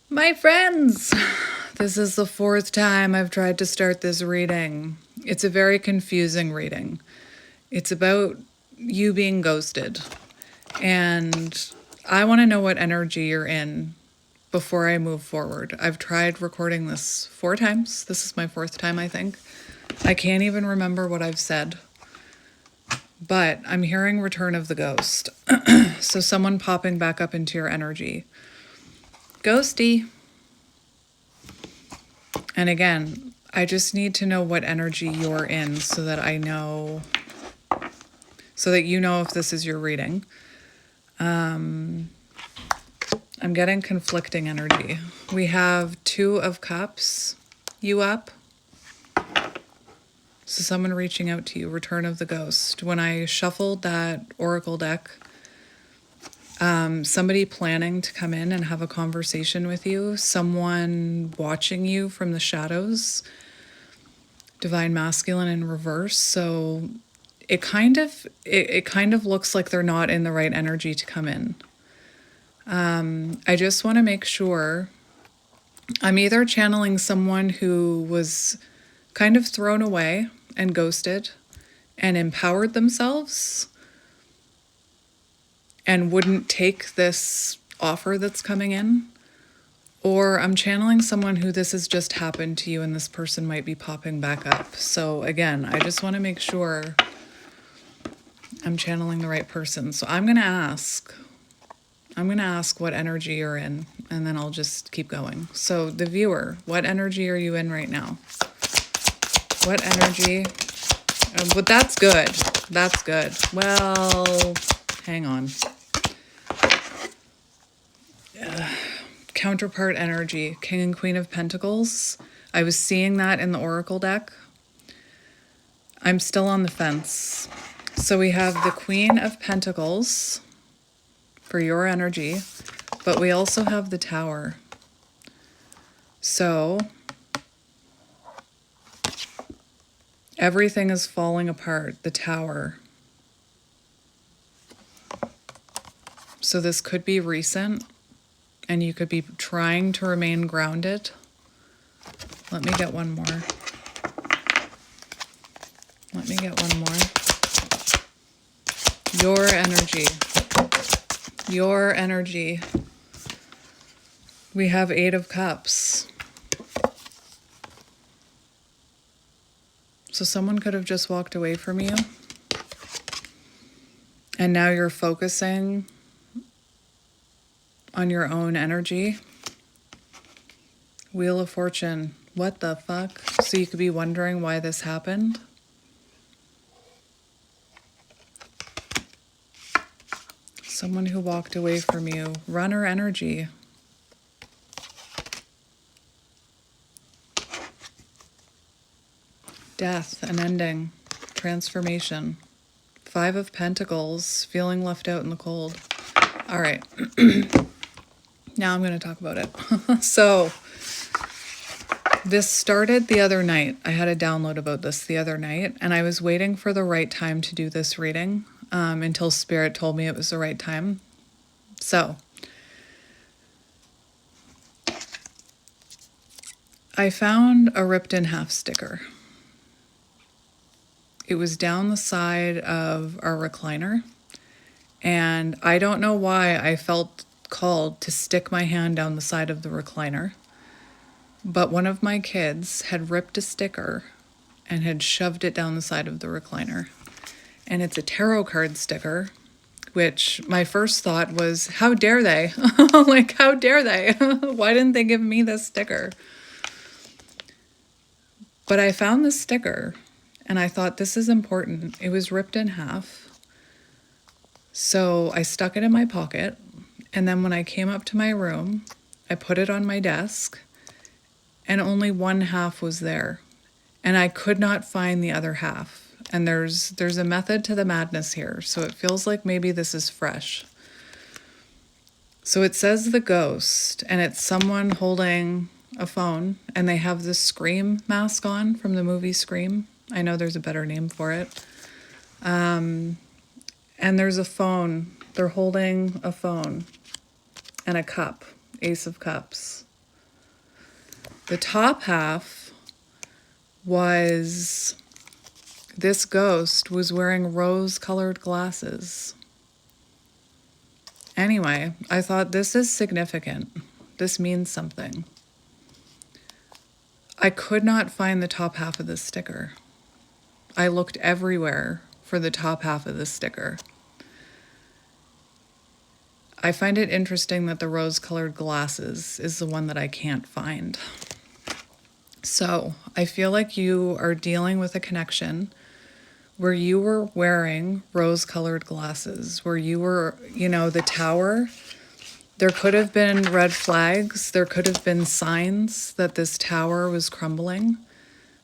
My friends, this is the fourth time I've tried to start this reading. It's a very confusing reading. It's about you being ghosted. And I want to know what energy you're in before I move forward. I've tried recording this 4 times. This is my 4th time, I think. I can't even remember what I've said. But I'm hearing return of the ghost. So someone popping back up into your energy. Ghosty. And again, I just need to know what energy you're in so that I know, so that you know if this is your reading. I'm getting conflicting energy. We have 2 of Cups, you up. So someone reaching out to you, return of the ghost. When I shuffled that oracle deck, somebody planning to come in and have a conversation with you, someone watching you from the shadows, divine masculine in reverse. So it kind of looks like they're not in the right energy to come in. I just want to make sure I'm either channeling someone who was kind of thrown away and ghosted and empowered themselves and wouldn't take this offer that's coming in, or I'm channeling someone who this has just happened to you and this person might be popping back up. So again, I just want to make sure I'm channeling the right person. So I'm going to ask what energy you're in, and then I'll just keep going. So the viewer, what energy are you in right now? What energy? But that's good. That's good. Well, hang on. Counterpart energy, King and Queen of Pentacles. I was seeing that in the oracle deck. I'm still on the fence. So we have the Queen of Pentacles for your energy, but we also have the Tower. So everything is falling apart, the Tower. So this could be recent, and you could be trying to remain grounded. Let me get one more. Let me get one more. Your energy. Your energy. We have 8 of Cups. So someone could have just walked away from you. And now you're focusing on your own energy. Wheel of Fortune. What the fuck? So you could be wondering why this happened. Someone who walked away from you. Runner energy. Death, an ending, transformation. 5 of Pentacles, feeling left out in the cold. All right. Now I'm going to talk about it. So this started the other night. I had a download about this the other night, and I was waiting for the right time to do this reading until Spirit told me it was the right time. So I found a ripped in half sticker. It was down the side of our recliner, and I don't know why I felt called to stick my hand down the side of the recliner, but one of my kids had ripped a sticker and had shoved it down the side of the recliner. And it's a tarot card sticker, which my first thought was, how dare they? Like, how dare they? Why didn't they give me this sticker? But I found this sticker, and I thought, this is important. It was ripped in half. So I stuck it in my pocket, and then when I came up to my room, I put it on my desk, and only one half was there. And I could not find the other half. And there's a method to the madness here, so it feels like maybe this is fresh. So it says the ghost, and it's someone holding a phone, and they have this Scream mask on from the movie Scream. I know there's a better name for it. And there's a phone. They're holding a phone and a cup, Ace of Cups. The top half was this ghost was wearing rose-colored glasses. Anyway, I thought this is significant. This means something. I could not find the top half of this sticker. I looked everywhere for the top half of this sticker. I find it interesting that the rose-colored glasses is the one that I can't find. So I feel like you are dealing with a connection where you were wearing rose-colored glasses, where you were, the tower. There could have been red flags. There could have been signs that this tower was crumbling,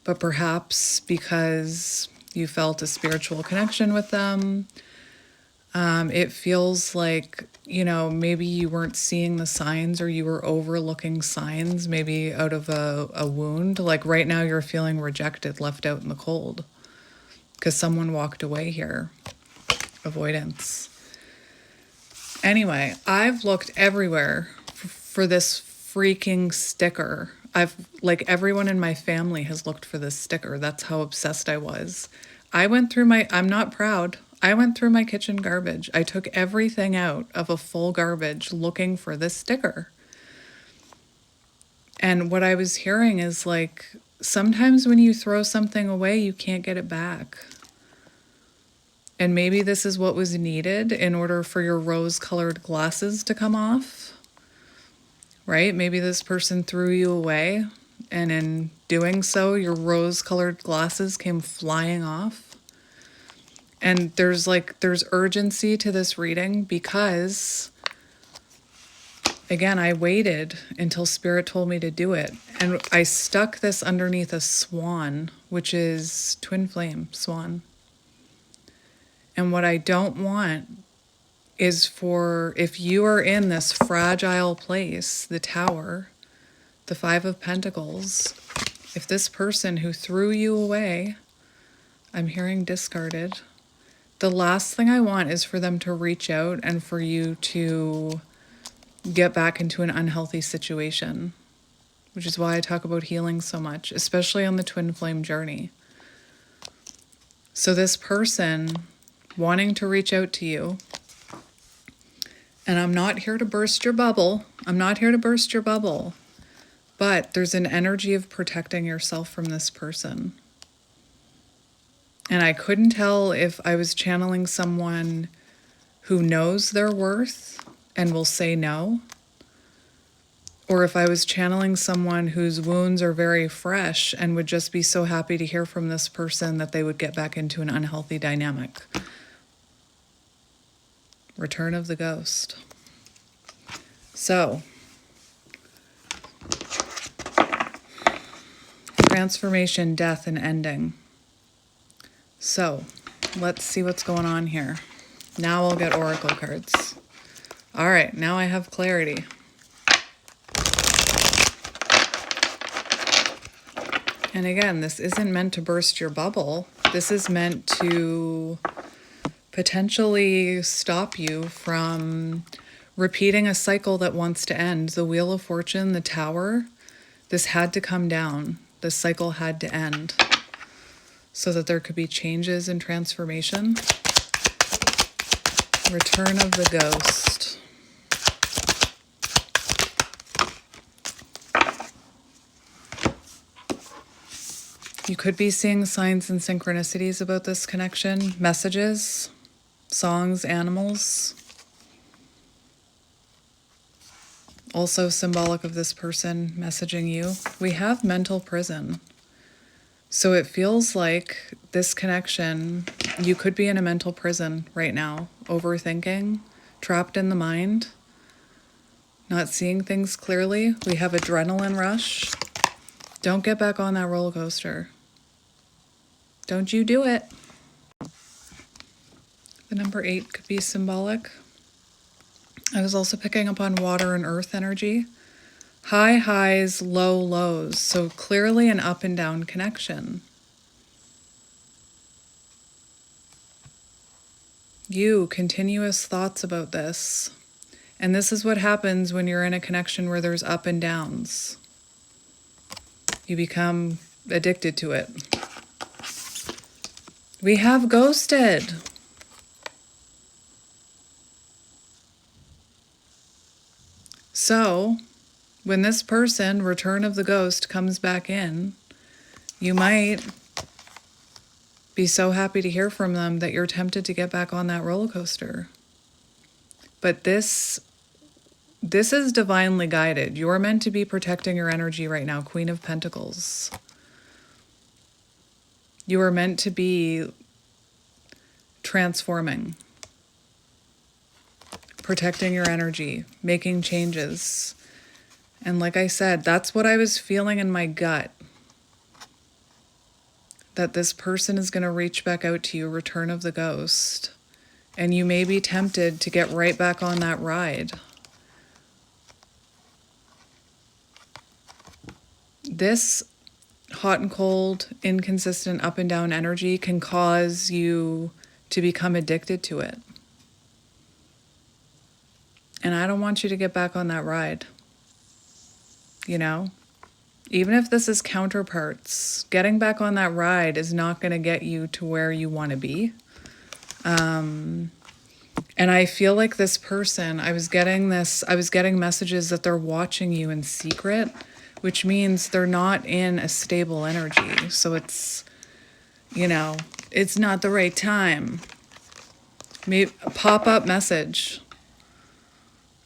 but perhaps because you felt a spiritual connection with them, it feels like, maybe you weren't seeing the signs, or you were overlooking signs, maybe out of a wound. Like right now you're feeling rejected, left out in the cold because someone walked away here. Avoidance. Anyway, I've looked everywhere for this freaking sticker. Everyone in my family has looked for this sticker. That's how obsessed I was. I'm not proud. I went through my kitchen garbage. I took everything out of a full garbage looking for this sticker. And what I was hearing is sometimes when you throw something away, you can't get it back. And maybe this is what was needed in order for your rose-colored glasses to come off, right? Maybe this person threw you away, and in doing so, your rose-colored glasses came flying off. And there's urgency to this reading because, again, I waited until Spirit told me to do it. And I stuck this underneath a swan, which is twin flame swan. And what I don't want is if you are in this fragile place, the tower, the Five of Pentacles, if this person who threw you away, I'm hearing discarded, the last thing I want is for them to reach out and for you to get back into an unhealthy situation, which is why I talk about healing so much, especially on the twin flame journey. So this person wanting to reach out to you, and I'm not here to burst your bubble. But there's an energy of protecting yourself from this person. And I couldn't tell if I was channeling someone who knows their worth and will say no, or if I was channeling someone whose wounds are very fresh and would just be so happy to hear from this person that they would get back into an unhealthy dynamic. Return of the ghost. So, transformation, death, and ending. So, let's see what's going on here. Now I'll get oracle cards. All right, now I have clarity. And again, this isn't meant to burst your bubble. This is meant to potentially stop you from repeating a cycle that wants to end. The Wheel of Fortune, the Tower, this had to come down. This cycle had to end so that there could be changes and transformation. Return of the Ghost. You could be seeing signs and synchronicities about this connection, messages, songs, animals. Also symbolic of this person messaging you. We have mental prison. So it feels like this connection, you could be in a mental prison right now, overthinking, trapped in the mind, not seeing things clearly. We have adrenaline rush. Don't get back on that roller coaster. Don't you do it. The number 8 could be symbolic. I was also picking up on water and earth energy. High highs, low lows. So clearly an up and down connection. You, continuous thoughts about this. And this is what happens when you're in a connection where there's up and downs. You become addicted to it. We have ghosted. So, when this person, return of the ghost, comes back in, you might be so happy to hear from them that you're tempted to get back on that roller coaster. But this is divinely guided. You're meant to be protecting your energy right now, Queen of Pentacles. You are meant to be transforming, protecting your energy, making changes. And like I said, that's what I was feeling in my gut. That this person is going to reach back out to you, return of the ghost. And you may be tempted to get right back on that ride. This hot and cold, inconsistent up and down energy can cause you to become addicted to it. And I don't want you to get back on that ride. You know? Even if this is counterparts, getting back on that ride is not going to get you to where you want to be. And I feel like this person, I was getting messages that they're watching you in secret, which means they're not in a stable energy. So it's, it's not the right time. Maybe a pop-up message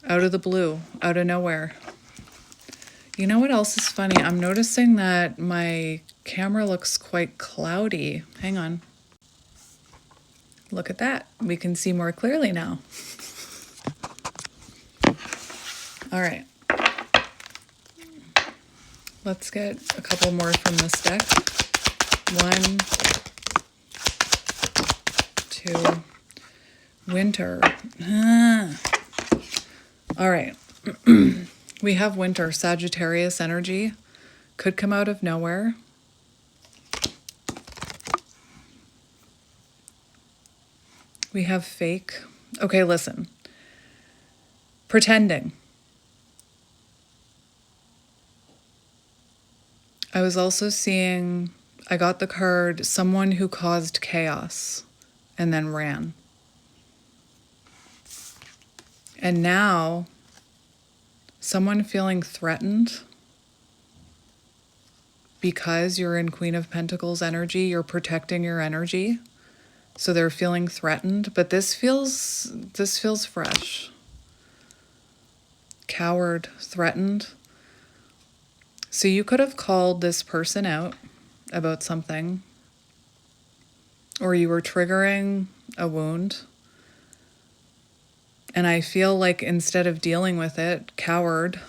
out of the blue, out of nowhere. You know what else is funny? I'm noticing that my camera looks quite cloudy. Hang on. Look at that. We can see more clearly now. All right. Let's get a couple more from this deck. 1, 2, winter. All right. We have winter, Sagittarius energy. Could come out of nowhere. We have fake. Okay, listen. Pretending. I was also seeing, I got the card, someone who caused chaos and then ran. And now, someone feeling threatened because you're in Queen of Pentacles energy, you're protecting your energy. So they're feeling threatened, but this feels fresh. Coward, threatened. So you could have called this person out about something, or you were triggering a wound. And I feel like instead of dealing with it, coward,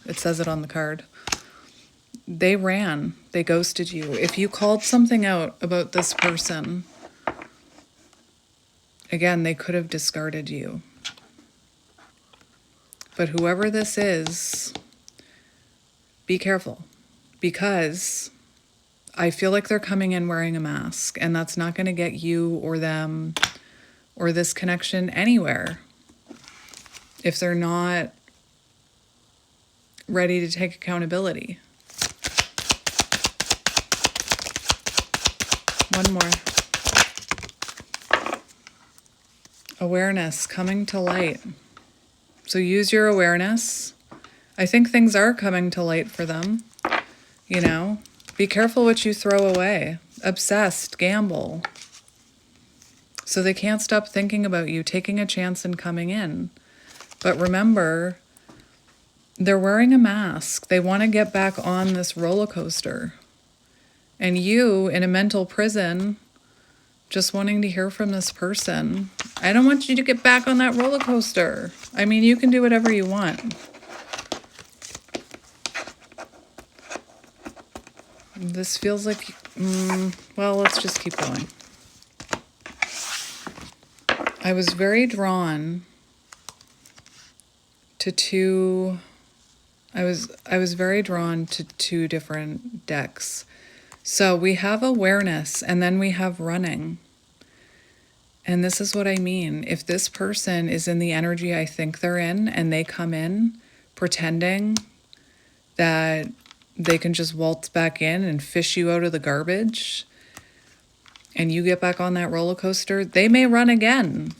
it says it on the card, they ran, they ghosted you. If you called something out about this person, again, they could have discarded you. But whoever this is, be careful, because I feel like they're coming in wearing a mask, and that's not going to get you or them or this connection anywhere if they're not ready to take accountability. One more. Awareness, coming to light. So use your awareness. I think things are coming to light for them. Be careful what you throw away. Obsessed, gamble. So they can't stop thinking about you, taking a chance and coming in. But remember, they're wearing a mask. They want to get back on this roller coaster. And you, in a mental prison, just wanting to hear from this person. I don't want you to get back on that roller coaster. I mean, you can do whatever you want. This feels like, well, let's just keep going. I was very drawn to two different decks. So we have awareness, and then we have running. And this is what I mean. If this person is in the energy I think they're in, and they come in pretending that they can just waltz back in and fish you out of the garbage and you get back on that roller coaster, they may run again.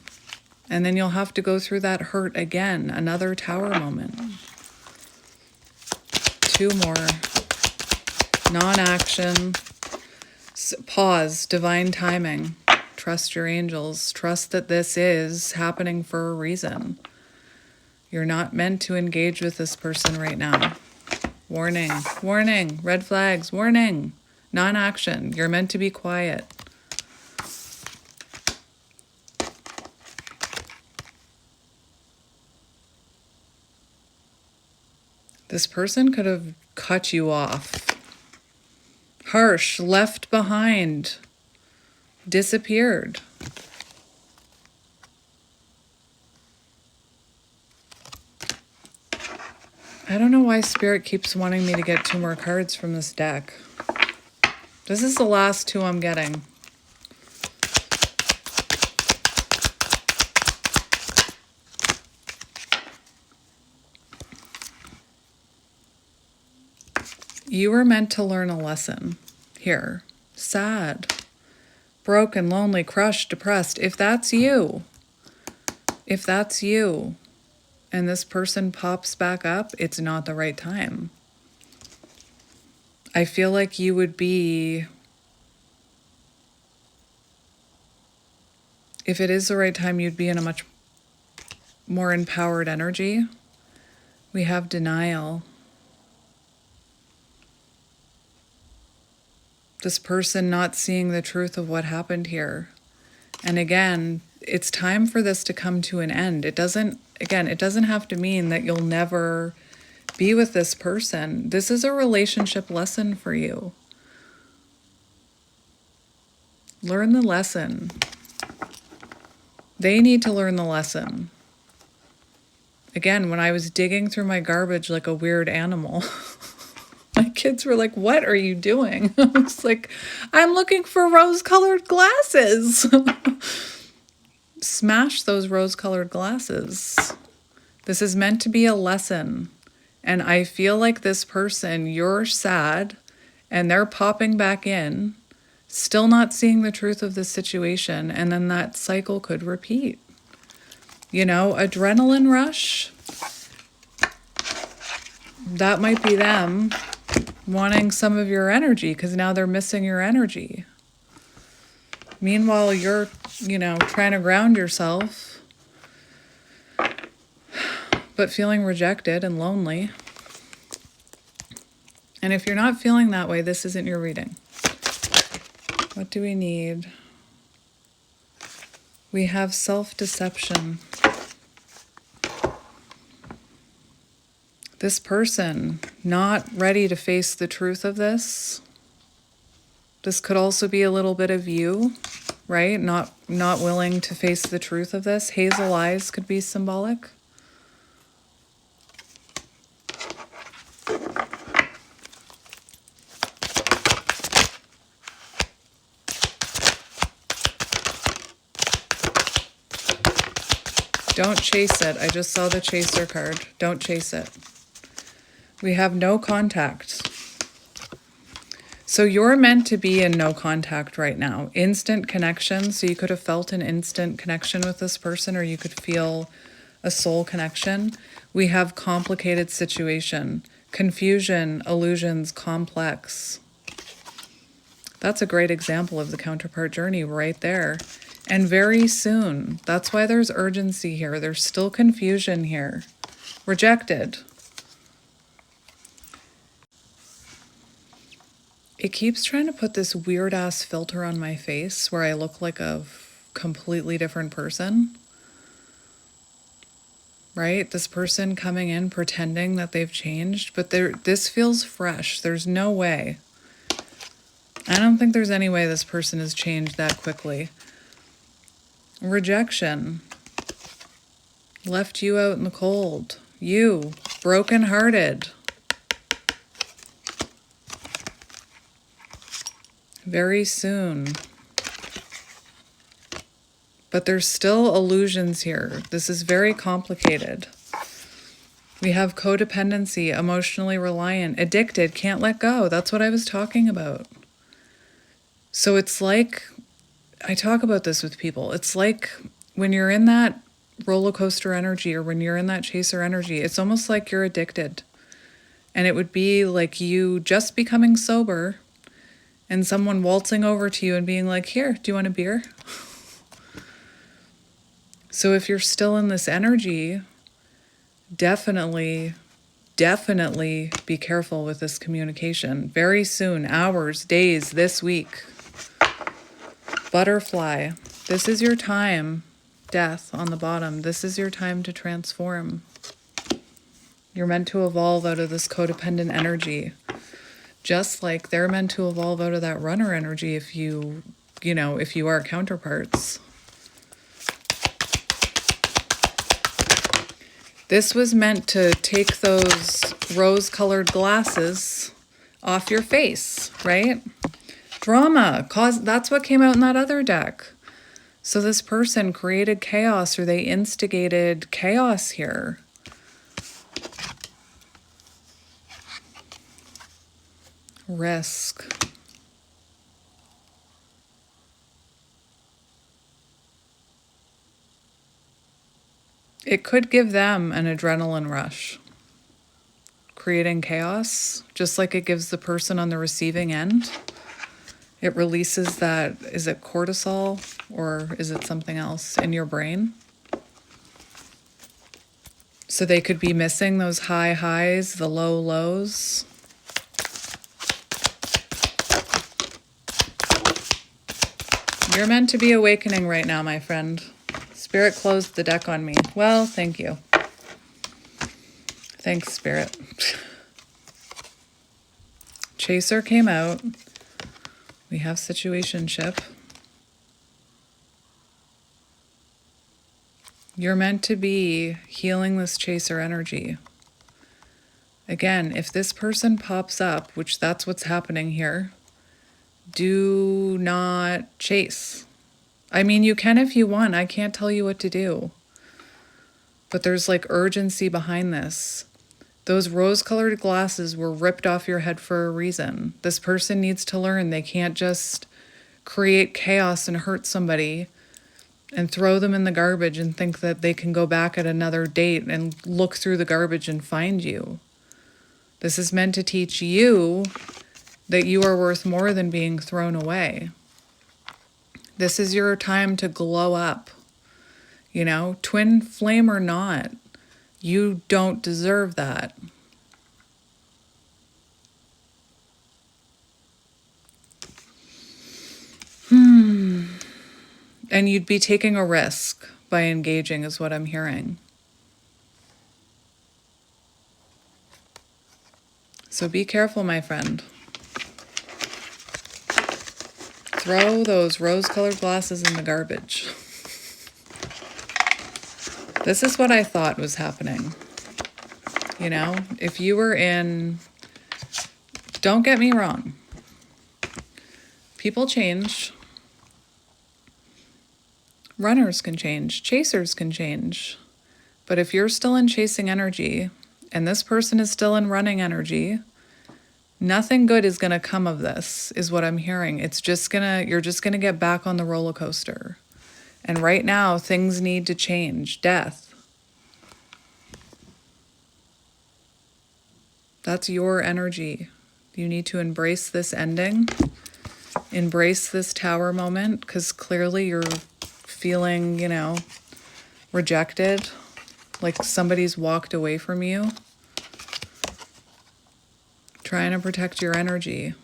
And then you'll have to go through that hurt again. Another tower moment. 2 more. Non-action. Pause. Divine timing. Trust your angels. Trust that this is happening for a reason. You're not meant to engage with this person right now. Warning. Warning. Red flags. Warning. Non-action. You're meant to be quiet. This person could have cut you off. Harsh, left behind, disappeared. I don't know why Spirit keeps wanting me to get 2 more cards from this deck. This is the last 2 I'm getting. You were meant to learn a lesson here. Sad, broken, lonely, crushed, depressed. If that's you, and this person pops back up, it's not the right time. I feel like you would be, if it is the right time, you'd be in a much more empowered energy. We have denial. This person not seeing the truth of what happened here. And again, it's time for this to come to an end. It doesn't have to mean that you'll never be with this person. This is a relationship lesson for you. Learn the lesson. They need to learn the lesson. Again, when I was digging through my garbage like a weird animal, my kids were like, "What are you doing?" I was like, "I'm looking for rose-colored glasses." Smash those rose-colored glasses. This is meant to be a lesson. And I feel like this person, you're sad, and they're popping back in, still not seeing the truth of the situation, and then that cycle could repeat. You know, adrenaline rush, that might be them wanting some of your energy because now they're missing your energy. Meanwhile, you're, trying to ground yourself, but feeling rejected and lonely. And if you're not feeling that way, this isn't your reading. What do we need? We have self-deception. This person not ready to face the truth of this. This could also be a little bit of you, right? Not willing to face the truth of this. Hazel eyes could be symbolic. Don't chase it. I just saw the chaser card. Don't chase it. We have no contact. So you're meant to be in no contact right now. Instant connection. So you could have felt an instant connection with this person, or you could feel a soul connection. We have complicated situation. Confusion, illusions, complex. That's a great example of the counterpart journey right there. And very soon. That's why there's urgency here. There's still confusion here. Rejected. It keeps trying to put this weird ass filter on my face where I look like a completely different person. Right? This person coming in pretending that they've changed, but this feels fresh. There's no way. I don't think there's any way this person has changed that quickly. Rejection. Left you out in the cold. You, brokenhearted. Very soon. But there's still illusions here. This is very complicated. We have codependency, emotionally reliant, addicted, can't let go. That's what I was talking about. So it's like, I talk about this with people. It's like when you're in that roller coaster energy or when you're in that chaser energy, it's almost like you're addicted. And it would be like you just becoming sober and someone waltzing over to you and being like, here, do you want a beer? So if you're still in this energy, definitely be careful with this communication. Very soon, hours, days, this week. Butterfly, this is your time. Death on the bottom. This is your time to transform. You're meant to evolve out of this codependent energy. Just like they're meant to evolve out of that runner energy if you are counterparts. This was meant to take those rose-colored glasses off your face, right? Drama, that's what came out in that other deck. So this person created chaos, or they instigated chaos here. Risk. It could give them an adrenaline rush, creating chaos, just like it gives the person on the receiving end. It releases that, is it cortisol or is it something else in your brain? So they could be missing those high highs, the low lows. You're meant to be awakening right now, my friend. Spirit closed the deck on me. Well, thank you. Thanks, Spirit. Chaser came out. We have situationship. You're meant to be healing this chaser energy. Again, if this person pops up, which that's what's happening here, do not chase. I mean, you can if you want. I can't tell you what to do. But there's like urgency behind this. Those rose-colored glasses were ripped off your head for a reason. This person needs to learn they can't just create chaos and hurt somebody and throw them in the garbage and think that they can go back at another date and look through the garbage and find you. This is meant to teach you that you are worth more than being thrown away. This is your time to glow up. You know, twin flame or not, you don't deserve that. And you'd be taking a risk by engaging, is what I'm hearing. So be careful, my friend. Throw those rose-colored glasses in the garbage. This is what I thought was happening. You know, if you were in, don't get me wrong, people change. Runners can change, chasers can change. But if you're still in chasing energy and this person is still in running energy, nothing good is going to come of this, is what I'm hearing. You're just going to get back on the roller coaster. And right now, things need to change. Death. That's your energy. You need to embrace this ending. Embrace this tower moment, because clearly you're feeling, rejected. Like somebody's walked away from you. Trying to protect your energy.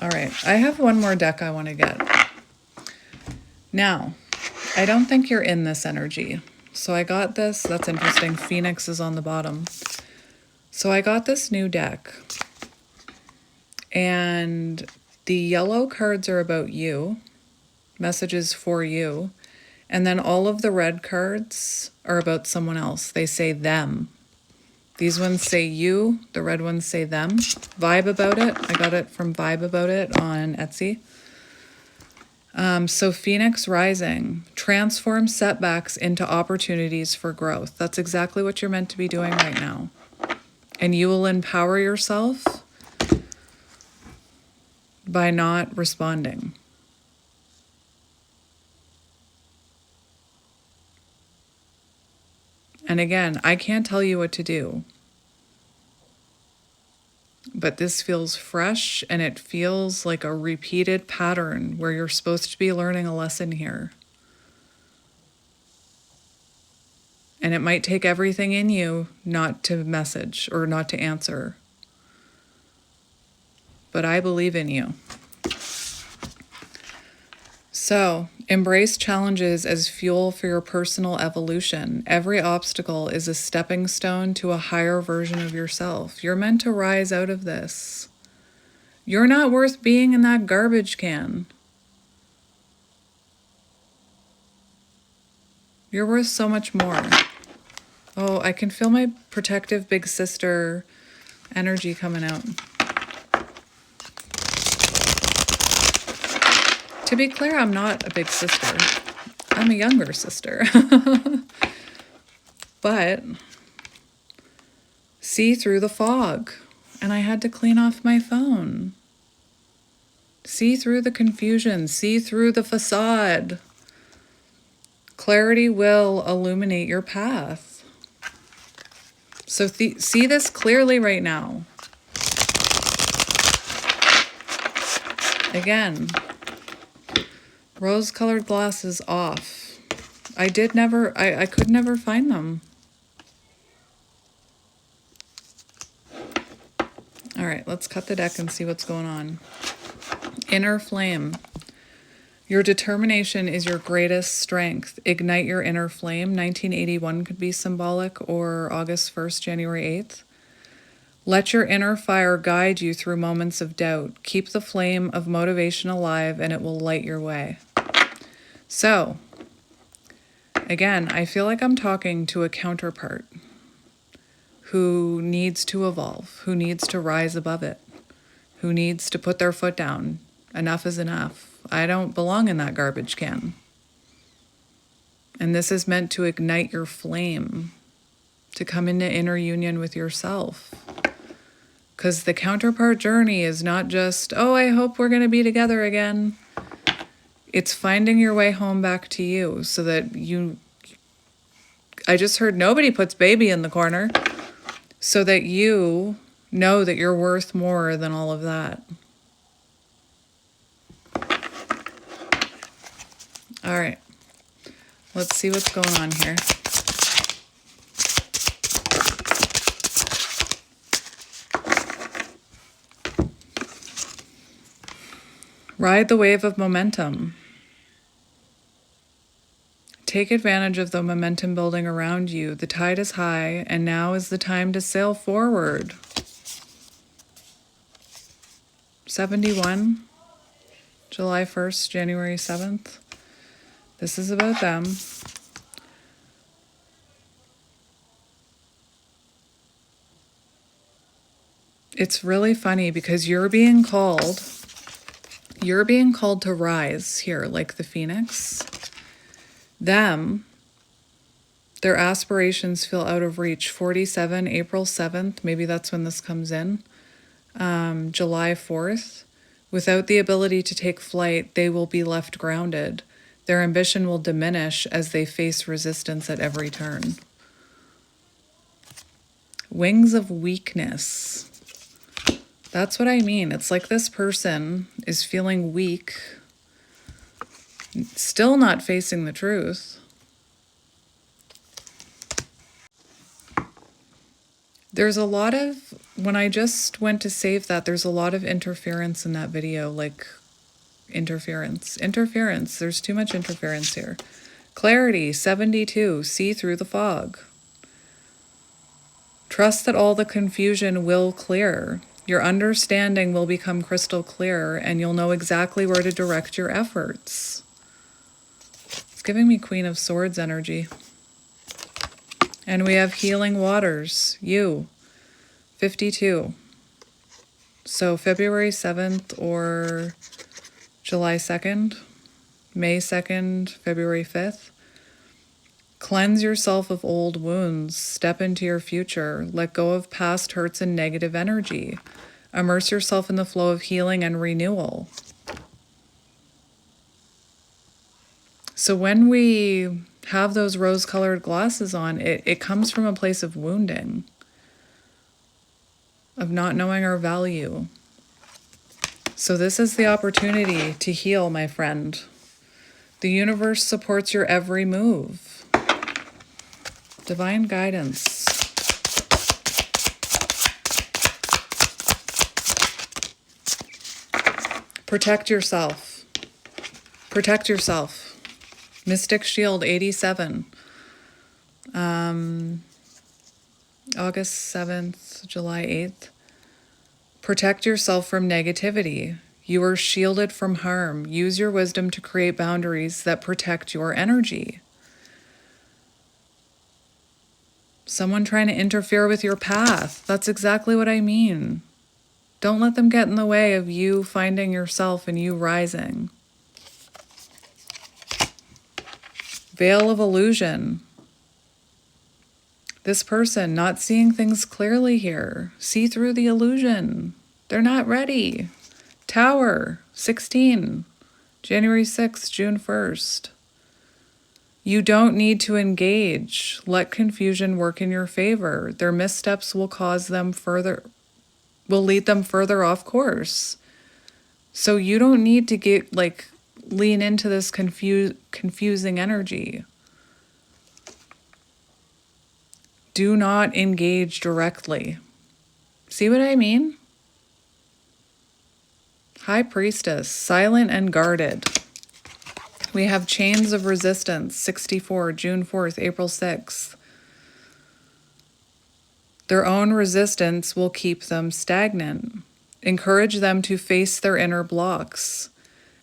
All right, I have one more deck I want to get. Now, I don't think you're in this energy. So I got this, that's interesting, Phoenix is on the bottom. So I got this new deck. And the yellow cards are about you, messages for you. And then all of the red cards are about someone else. They say them. These ones say you, the red ones say them. Vibe About It, I got it from Vibe About It on Etsy. So Phoenix rising, transform setbacks into opportunities for growth. That's exactly what you're meant to be doing right now. And you will empower yourself by not responding. And again, I can't tell you what to do. But this feels fresh, and it feels like a repeated pattern where you're supposed to be learning a lesson here. And it might take everything in you not to message or not to answer. But I believe in you. So, embrace challenges as fuel for your personal evolution. Every obstacle is a stepping stone to a higher version of yourself. You're meant to rise out of this. You're not worth being in that garbage can. You're worth so much more. Oh, I can feel my protective big sister energy coming out. To be clear, I'm not a big sister. I'm a younger sister. But see through the fog. And I had to clean off my phone. See through the confusion. See through the facade. Clarity will illuminate your path. So see this clearly right now. Again, rose-colored glasses off. I could never find them. All right, let's cut the deck and see what's going on. Inner flame. Your determination is your greatest strength. Ignite your inner flame. 1981 could be symbolic, or August 1st, January 8th. Let your inner fire guide you through moments of doubt. Keep the flame of motivation alive, and it will light your way. So, again, I feel like I'm talking to a counterpart who needs to evolve, who needs to rise above it, who needs to put their foot down. Enough is enough. I don't belong in that garbage can. And this is meant to ignite your flame, to come into inner union with yourself. Because the counterpart journey is not just, oh, I hope we're going to be together again. It's finding your way home back to you so that I just heard nobody puts baby in the corner, so that you know that you're worth more than all of that. All right, let's see what's going on here. Ride the wave of momentum. Take advantage of the momentum building around you. The tide is high, and now is the time to sail forward. 71, July 1st, January 7th. This is about them. It's really funny because you're being called to rise here, like the phoenix. Their aspirations feel out of reach. 47, April 7th, maybe that's when this comes in. July 4th. Without the ability to take flight, they will be left grounded. Their ambition will diminish as they face resistance at every turn. Wings of weakness. That's what I mean. It's like this person is feeling weak, still not facing the truth. There's a lot of, when I just went to save that, there's a lot of interference in that video, like interference. There's too much interference here. Clarity, 72, see through the fog. Trust that all the confusion will clear. Your understanding will become crystal clear, and you'll know exactly where to direct your efforts. It's giving me Queen of Swords energy. And we have healing waters, you, 52. So February 7th or July 2nd. May 2nd, February 5th. Cleanse yourself of old wounds. Step into your future. Let go of past hurts and negative energy. Immerse yourself in the flow of healing and renewal. So when we have those rose-colored glasses on, it comes from a place of wounding, of not knowing our value. So this is the opportunity to heal, my friend. The universe supports your every move. Divine guidance. Protect yourself. Protect yourself. Mystic Shield 87. August 7th, July 8th. Protect yourself from negativity. You are shielded from harm. Use your wisdom to create boundaries that protect your energy. Someone trying to interfere with your path. That's exactly what I mean. Don't let them get in the way of you finding yourself and you rising. Veil of illusion. This person not seeing things clearly here. See through the illusion. They're not ready. Tower 16, January 6th, June 1st. You don't need to engage. Let confusion work in your favor. Their missteps will lead them further off course. So you don't need to lean into this confusing energy. Do not engage directly. See what I mean? High Priestess, silent and guarded. We have Chains of Resistance, 64, June 4th, April 6th. Their own resistance will keep them stagnant. Encourage them to face their inner blocks.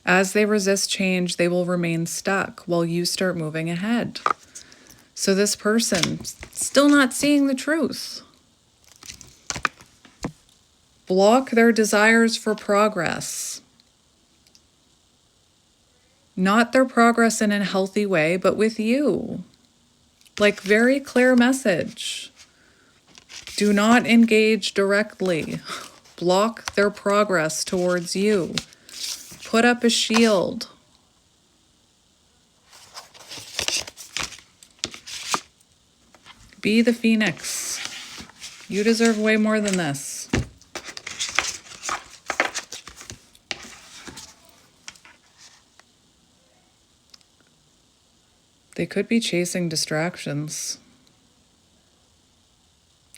As they resist change, they will remain stuck while you start moving ahead. So this person, still not seeing the truth. Block their desires for progress. Not their progress in a healthy way, but with you. Like, very clear message. Do not engage directly. Block their progress towards you. Put up a shield. Be the phoenix. You deserve way more than this. They could be chasing distractions.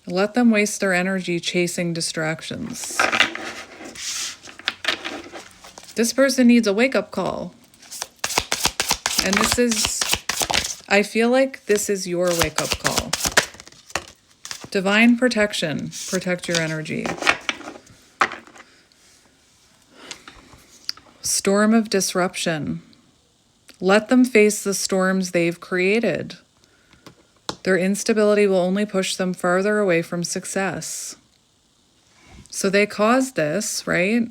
Let them waste their energy chasing distractions. This person needs a wake-up call. And I feel like this is your wake-up call. Divine protection. Protect your energy. Storm of disruption. Let them face the storms they've created. Their instability will only push them farther away from success. So they caused this, right?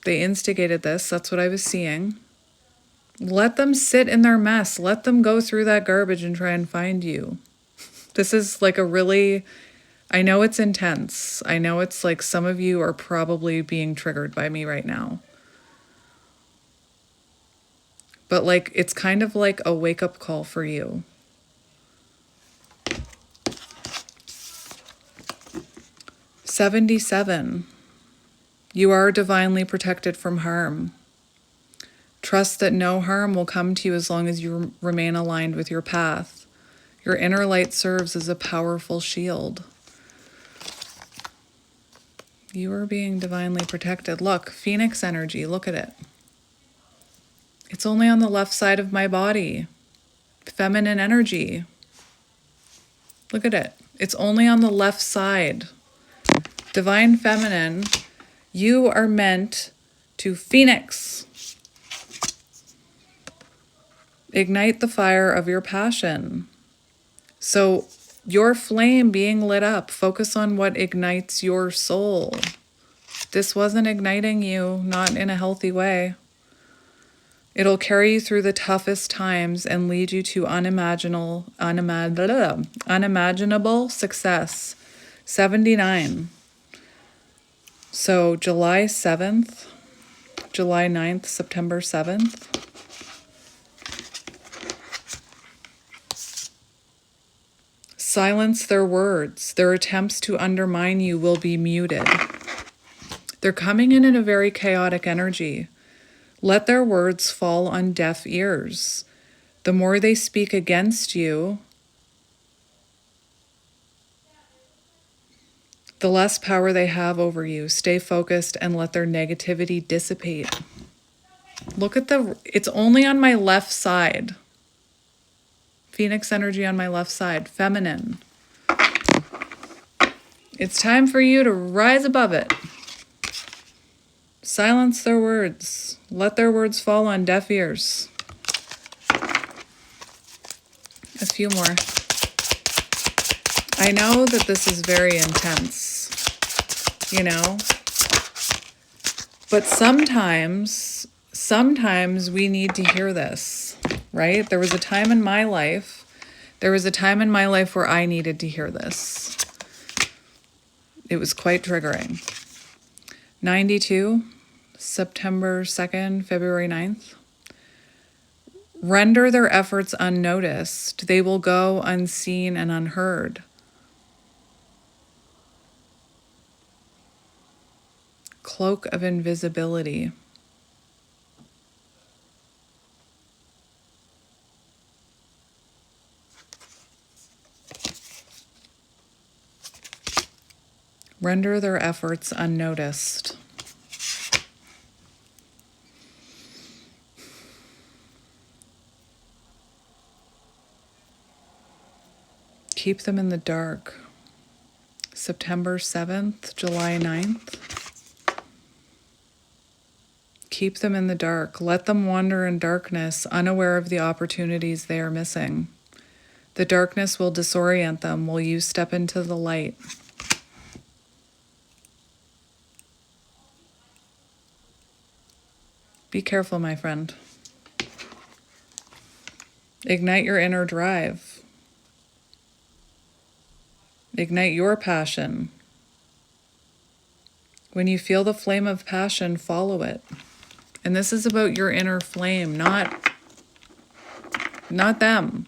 They instigated this. That's what I was seeing. Let them sit in their mess. Let them go through that garbage and try and find you. This is like I know it's intense. I know it's like some of you are probably being triggered by me right now. But it's kind of like a wake-up call for you. $77. You are divinely protected from harm. Trust that no harm will come to you as long as you remain aligned with your path. Your inner light serves as a powerful shield. You are being divinely protected. Look, Phoenix energy, look at it. It's only on the left side of my body. Feminine energy. Look at it. It's only on the left side. Divine feminine, you are meant to phoenix. Ignite the fire of your passion. So your flame being lit up, focus on what ignites your soul. This wasn't igniting you, not in a healthy way. It'll carry you through the toughest times and lead you to unimaginable success. 79. So July 7th, July 9th, September 7th. Silence their words. Their attempts to undermine you will be muted. They're coming in a very chaotic energy. Let their words fall on deaf ears. The more they speak against you, the less power they have over you. Stay focused and let their negativity dissipate. Look at it's only on my left side. Phoenix energy on my left side, feminine. It's time for you to rise above it. Silence their words. Let their words fall on deaf ears. A few more. I know that this is very intense, but sometimes we need to hear this, right? There was a time in my life where I needed to hear this. It was quite triggering. 92, September 2nd, February 9th. Render their efforts unnoticed. They will go unseen and unheard. Cloak of invisibility. Render their efforts unnoticed. Keep them in the dark. September 7th, July 9th. Keep them in the dark. Let them wander in darkness, unaware of the opportunities they are missing. The darkness will disorient them while you step into the light. Be careful, my friend. Ignite your inner drive. Ignite your passion. When you feel the flame of passion, follow it. And this is about your inner flame, not them.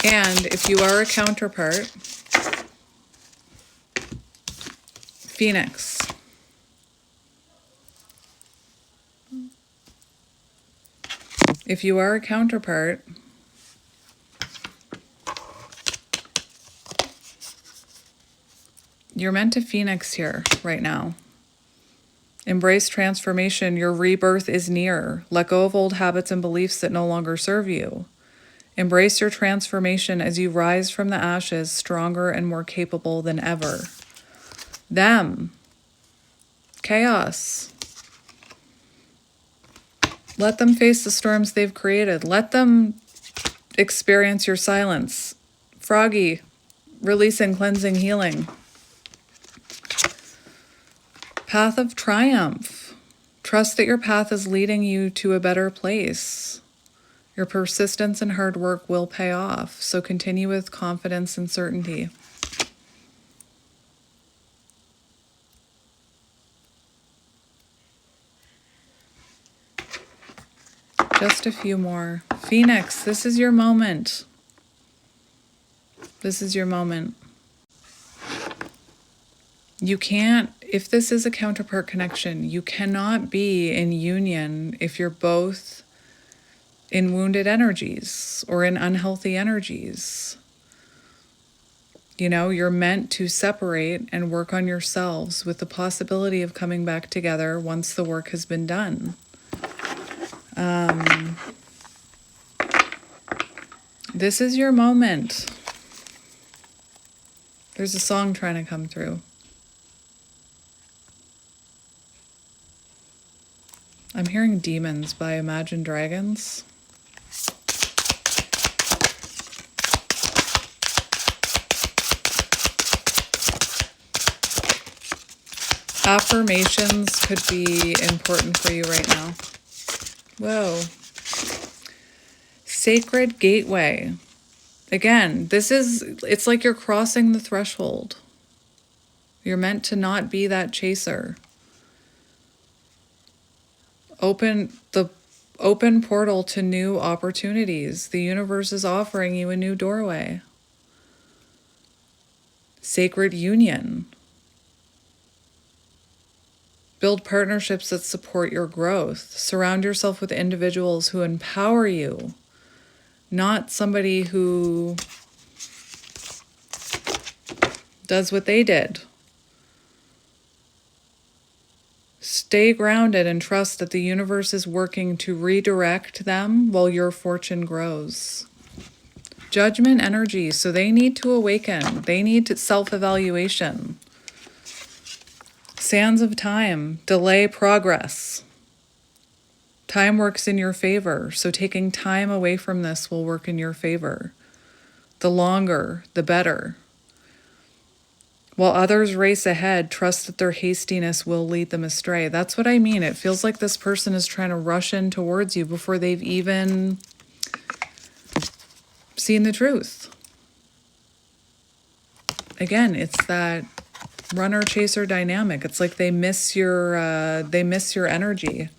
And if you are a counterpart, Phoenix. If you are a counterpart, you're meant to Phoenix here right now. Embrace transformation. Your rebirth is near. Let go of old habits and beliefs that no longer serve you. Embrace your transformation as you rise from the ashes, stronger and more capable than ever. Them. Chaos. Let them face the storms they've created. Let them experience your silence. Froggy. Releasing, cleansing, healing. Path of triumph. Trust that your path is leading you to a better place. Your persistence and hard work will pay off, so continue with confidence and certainty. Just a few more. Phoenix, this is your moment. This is your moment. You can't, if this is a counterpart connection, you cannot be in union if you're both in wounded energies or in unhealthy energies. You're meant to separate and work on yourselves with the possibility of coming back together once the work has been done. This is your moment. There's a song trying to come through. I'm hearing Demons by Imagine Dragons. Affirmations could be important for you right now. Whoa. Sacred gateway. Again, it's like you're crossing the threshold. You're meant to not be that chaser. Open portal to new opportunities. The universe is offering you a new doorway. Sacred union. Build partnerships that support your growth. Surround yourself with individuals who empower you, not somebody who does what they did. Stay grounded and trust that the universe is working to redirect them while your fortune grows. Judgment energy, so they need to awaken. They need self-evaluation. Sands of time, delay progress. Time works in your favor, so taking time away from this will work in your favor. The longer, the better. While others race ahead, trust that their hastiness will lead them astray. That's what I mean. It feels like this person is trying to rush in towards you before they've even seen the truth. Again, it's that runner-chaser dynamic. It's like they miss your energy.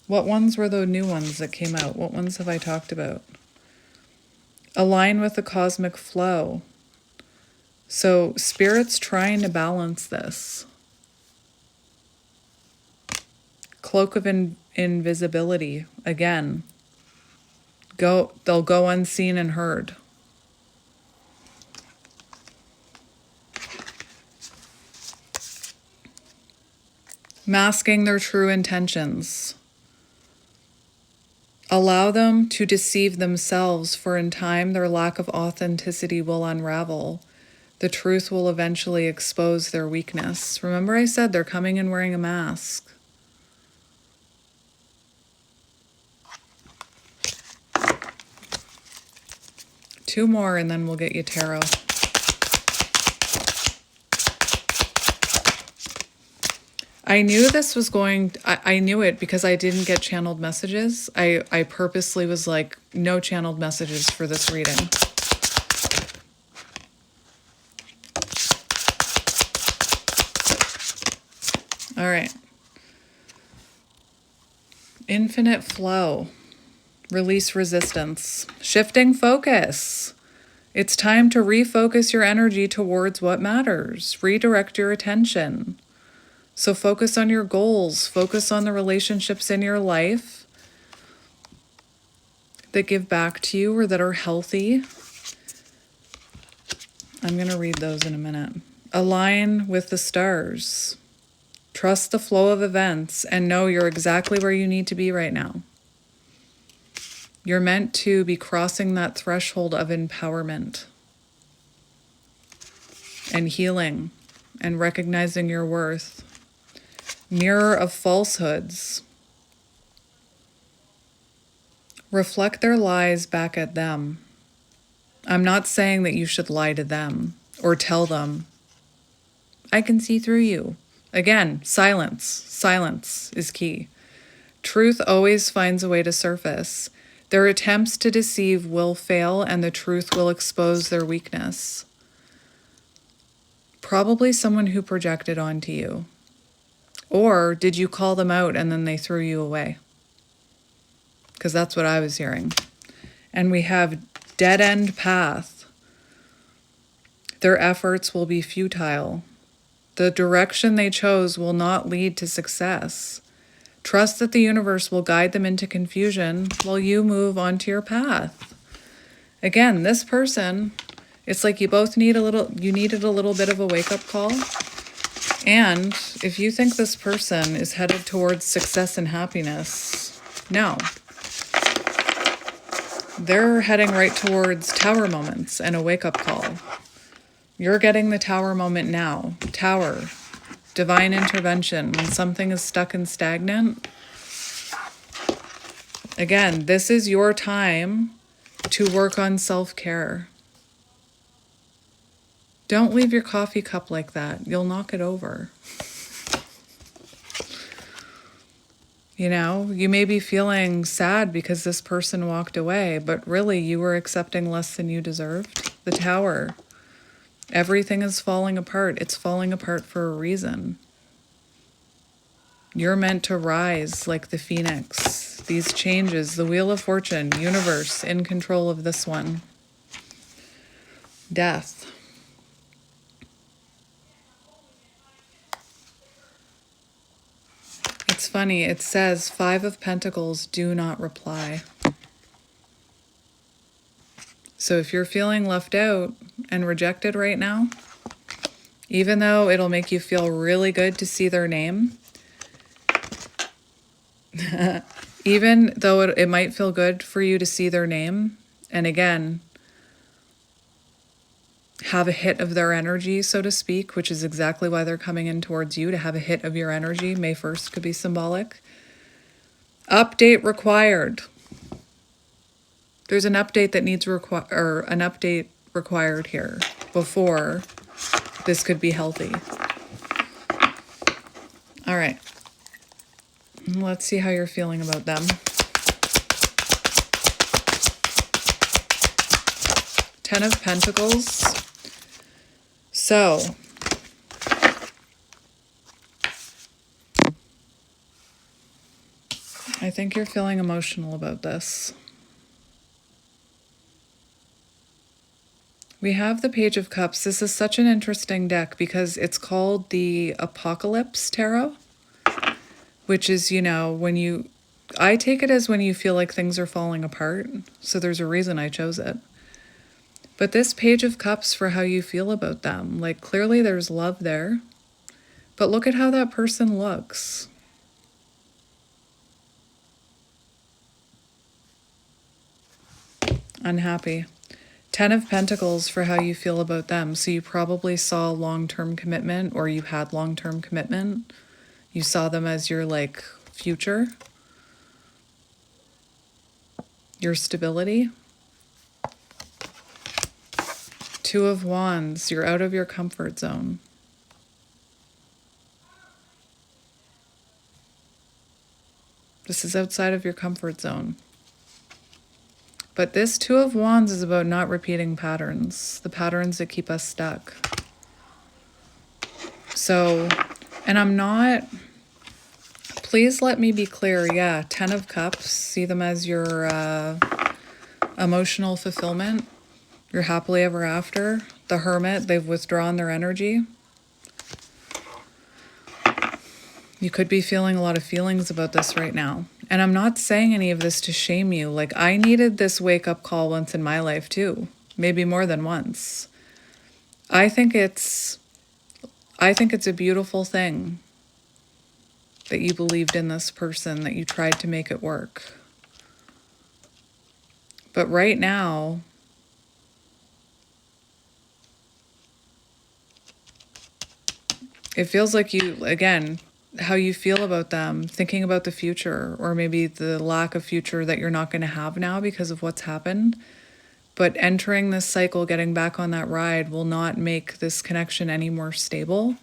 What ones were the new ones that came out? What ones have I talked about? Align with the cosmic flow. So Spirit's trying to balance this. Cloak of invisibility. Again, they'll go unseen and heard. Masking their true intentions. Allow them to deceive themselves, for in time their lack of authenticity will unravel. The truth will eventually expose their weakness. Remember I said they're coming in wearing a mask. Two more and then we'll get you tarot. I knew this was I knew it because I didn't get channeled messages. I purposely was like, no channeled messages for this reading. All right. Infinite flow. Release resistance. Shifting focus. It's time to refocus your energy towards what matters. Redirect your attention. So focus on your goals. Focus on the relationships in your life that give back to you or that are healthy. I'm going to read those in a minute. Align with the stars. Trust the flow of events and know you're exactly where you need to be right now. You're meant to be crossing that threshold of empowerment and healing and recognizing your worth. Mirror of falsehoods. Reflect their lies back at them. I'm not saying that you should lie to them or tell them, I can see through you. Again, silence. Silence is key. Truth always finds a way to surface. Their attempts to deceive will fail and the truth will expose their weakness. Probably someone who projected onto you. Or did you call them out and then they threw you away? Because that's what I was hearing. And we have dead-end path. Their efforts will be futile. The direction they chose will not lead to success. Trust that the universe will guide them into confusion while you move onto your path. Again, this person, it's like you needed a little bit of a wake-up call. And if you think this person is headed towards success and happiness, no. They're heading right towards tower moments and a wake-up call. You're getting the tower moment now. Tower. Divine intervention. When something is stuck and stagnant. Again, this is your time to work on self-care. Don't leave your coffee cup like that. You'll knock it over. You know, you may be feeling sad because this person walked away, but really you were accepting less than you deserved. The Tower. Everything is falling apart. It's falling apart for a reason. You're meant to rise like the phoenix. These changes, the Wheel of Fortune, universe, in control of this one. Death. It's funny, it says 5 of Pentacles, do not reply. So if you're feeling left out and rejected right now, even though it'll make you feel really good to see their name, even though it might feel good for you to see their name, and again, have a hit of their energy, so to speak, which is exactly why they're coming in towards you, to have a hit of your energy. May 1st could be symbolic. Update required. There's an update that needs an update required here before this could be healthy. All right. Let's see how you're feeling about them. 10 of Pentacles. So, I think you're feeling emotional about this. We have the Page of Cups. This is such an interesting deck because it's called the Apocalypse Tarot, which is, you know, I take it as when you feel like things are falling apart. So there's a reason I chose it. But this Page of Cups for how you feel about them, like clearly there's love there, but look at how that person looks. Unhappy. 10 of Pentacles for how you feel about them. So you probably saw long-term commitment, or you had long-term commitment. You saw them as your like future, your stability. 2 of Wands, you're out of your comfort zone. This is outside of your comfort zone. But this 2 of Wands is about not repeating patterns, the patterns that keep us stuck. So, and I'm not, please let me be clear, yeah, 10 of Cups, see them as your emotional fulfillment, your happily ever after. The Hermit, they've withdrawn their energy. You could be feeling a lot of feelings about this right now. And I'm not saying any of this to shame you. Like, I needed this wake-up call once in my life too. Maybe more than once. I think it's a beautiful thing that you believed in this person, that you tried to make it work. But right now, it feels like you, again, how you feel about them, thinking about the future, or maybe the lack of future that you're not going to have now because of what's happened. But entering this cycle, getting back on that ride, will not make this connection any more stable.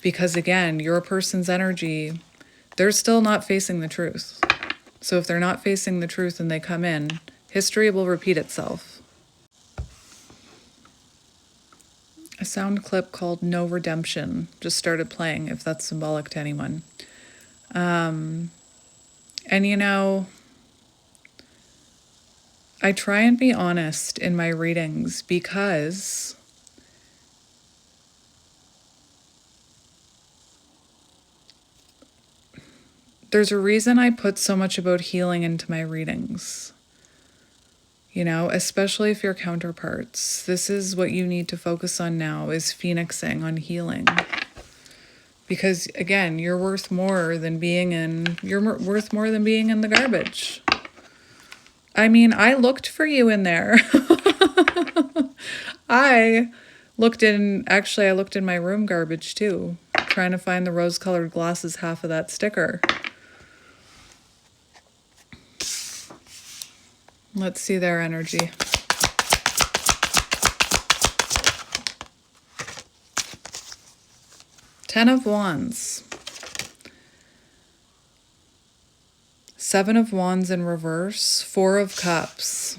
Because again, your person's energy, they're still not facing the truth. So if they're not facing the truth and they come in, history will repeat itself. A sound clip called No Redemption just started playing, if that's symbolic to anyone. And you know, I try and be honest in my readings because there's a reason I put so much about healing into my readings. You know, especially if you're counterparts. This is what you need to focus on now, is phoenixing, on healing. Because again, you're worth more than being in the garbage. I mean, I looked for you in there. I looked in my room garbage too, trying to find the rose-colored glasses half of that sticker. Let's see their energy. Ten of Wands. Seven of Wands in reverse, Four of Cups.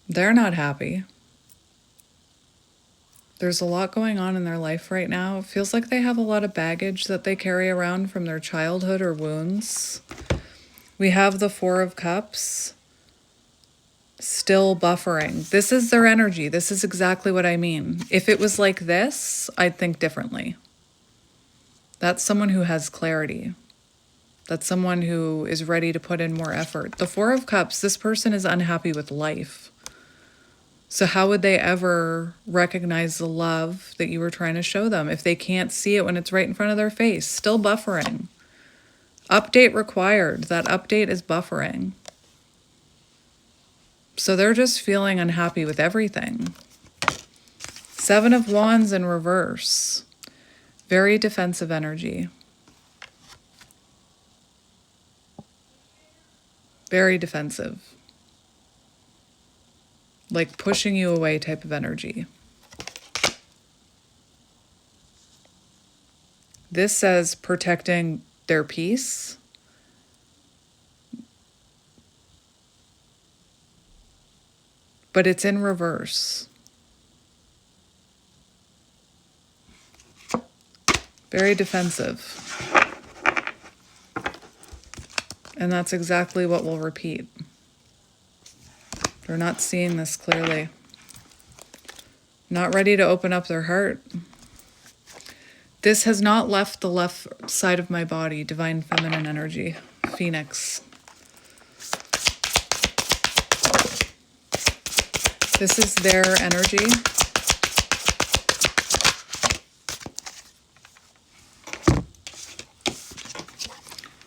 They're not happy. There's a lot going on in their life right now. It feels like they have a lot of baggage that they carry around from their childhood or wounds. We have the Four of Cups, still buffering. This is their energy. This is exactly what I mean. If it was like this, I'd think differently. That's someone who has clarity. That's someone who is ready to put in more effort. The Four of Cups, this person is unhappy with life. So how would they ever recognize the love that you were trying to show them if they can't see it when it's right in front of their face? Still buffering. Update required. That update is buffering. So they're just feeling unhappy with everything. Seven of Wands in reverse. Very defensive energy. Very defensive. Like pushing you away type of energy. This says protecting their peace. But it's in reverse. Very defensive. And that's exactly what we'll repeat. They're not seeing this clearly. Not ready to open up their heart. This has not left the left side of my body. Divine feminine energy. Phoenix. This is their energy.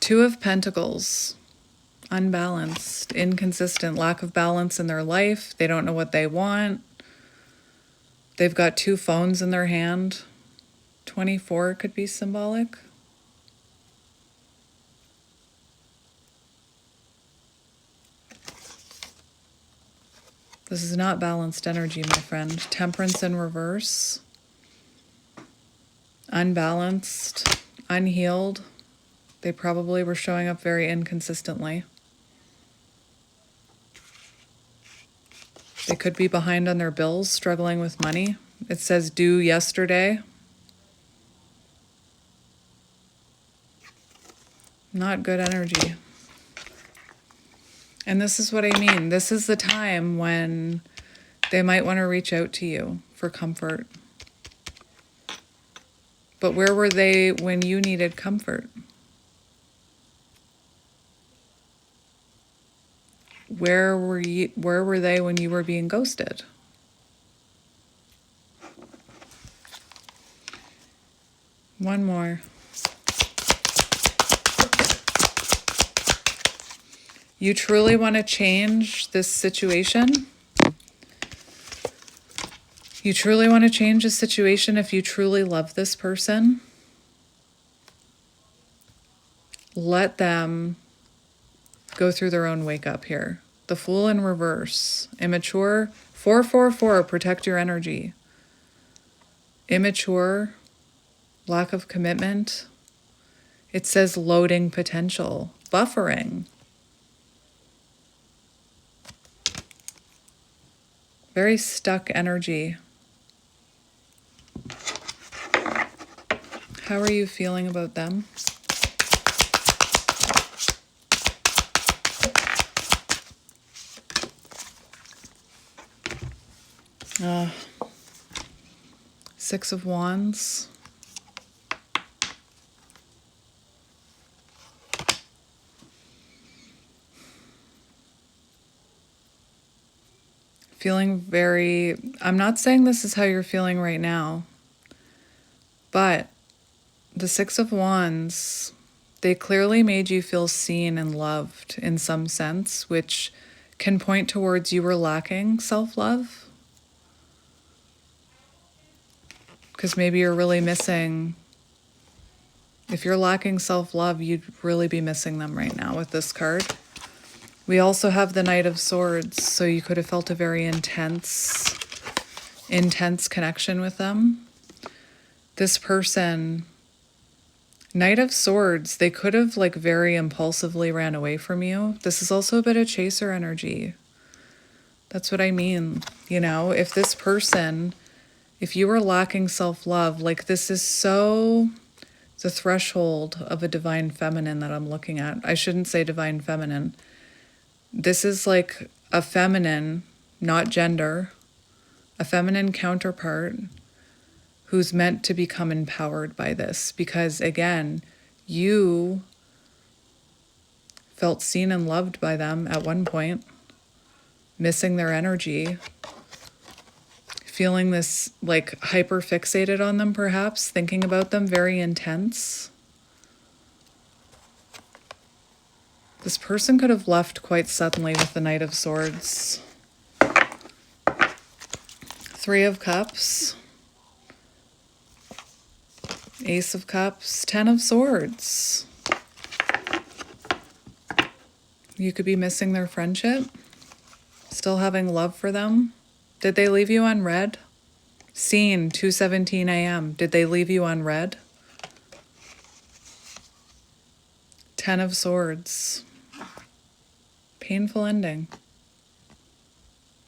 Two of Pentacles. Unbalanced, inconsistent, lack of balance in their life. They don't know what they want. They've got two phones in their hand. 24 could be symbolic. This is not balanced energy, my friend. Temperance in reverse. Unbalanced, unhealed. They probably were showing up very inconsistently. They could be behind on their bills, struggling with money. It says due yesterday. Not good energy. And this is what I mean. This is the time when they might want to reach out to you for comfort. But where were they when you needed comfort? Where were they when you were being ghosted? One more. You truly want to change this situation? You truly want to change the situation if you truly love this person? Let them go through their own wake up here. The Fool in reverse. Immature. 444, protect your energy. Immature. Lack of commitment. It says loading potential. Buffering. Very stuck energy. How are you feeling about them? Six of Wands. Feeling very, I'm not saying this is how you're feeling right now, but the Six of Wands, they clearly made you feel seen and loved in some sense, which can point towards you were lacking self-love. Because maybe you're really missing, if you're lacking self-love, you'd really be missing them right now with this card. We also have the Knight of Swords, so you could have felt a very intense connection with them. This person Knight of Swords, they could have like very impulsively ran away from you. This is also a bit of chaser energy. That's what I mean. You know, if this person, if you were lacking self-love, like this is so the threshold of a divine feminine that I'm looking at. I shouldn't say divine feminine. This is like a feminine, not gender, a feminine counterpart who's meant to become empowered by this. Because again, you felt seen and loved by them at one point, missing their energy, feeling this like hyper fixated on them perhaps, thinking about them, very intense. This person could have left quite suddenly with the Knight of Swords. Three of Cups. Ace of Cups. Ten of Swords. You could be missing their friendship. Still having love for them. Did they leave you unread? Scene 2:17 a.m. Did they leave you unread? Ten of Swords. Painful ending.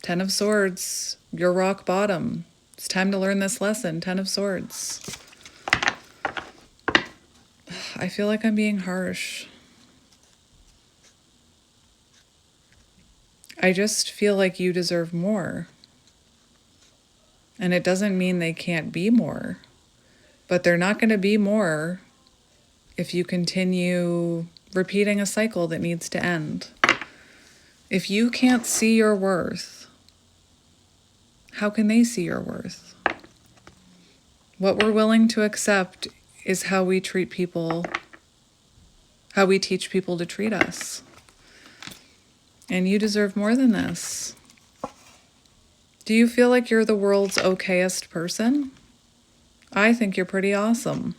Ten of Swords. You're rock bottom. It's time to learn this lesson. Ten of Swords. I feel like I'm being harsh. I just feel like you deserve more. And it doesn't mean they can't be more. But they're not going to be more if you continue repeating a cycle that needs to end. If you can't see your worth, how can they see your worth? What we're willing to accept is how we treat people, how we teach people to treat us. And you deserve more than this. Do you feel like you're the world's okayest person? I think you're pretty awesome.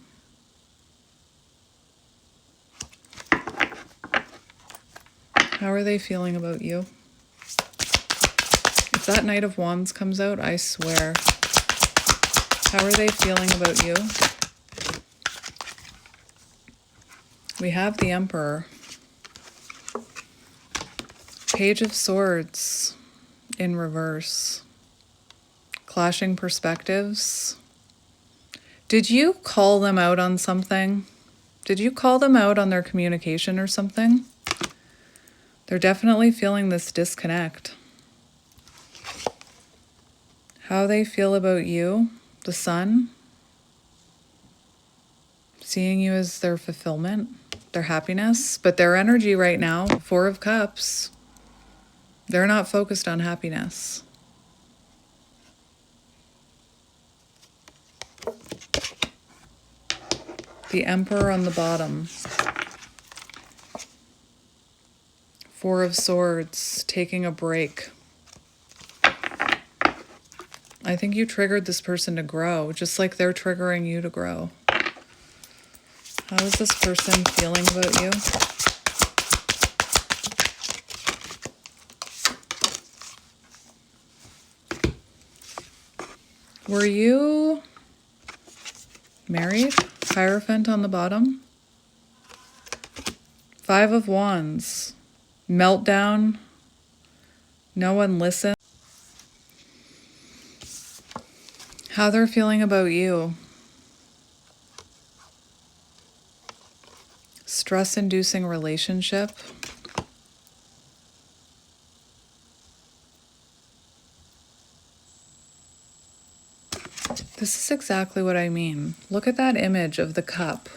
How are they feeling about you? If that Knight of Wands comes out, I swear. How are they feeling about you? We have the Emperor. Page of Swords in reverse. Clashing perspectives. Did you call them out on something? Did you call them out on their communication or something? They're definitely feeling this disconnect. How they feel about you, the Sun. Seeing you as their fulfillment, their happiness, but their energy right now, Four of Cups, they're not focused on happiness. The Emperor on the bottom. Four of Swords, taking a break. I think you triggered this person to grow, just like they're triggering you to grow. How is this person feeling about you? Were you married? Hierophant on the bottom. Five of Wands. Meltdown. No one listened. How they're feeling about you. Stress-inducing relationship. This is exactly what I mean. Look at that image of the cup.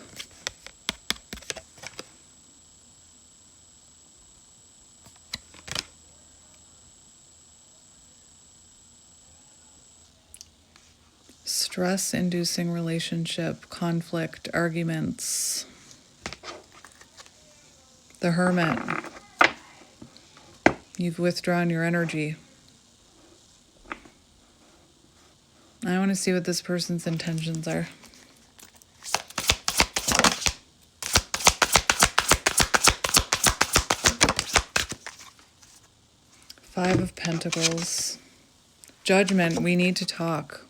Stress-inducing relationship, conflict, arguments. The Hermit. You've withdrawn your energy. I want to see what this person's intentions are. Five of Pentacles. Judgment, we need to talk.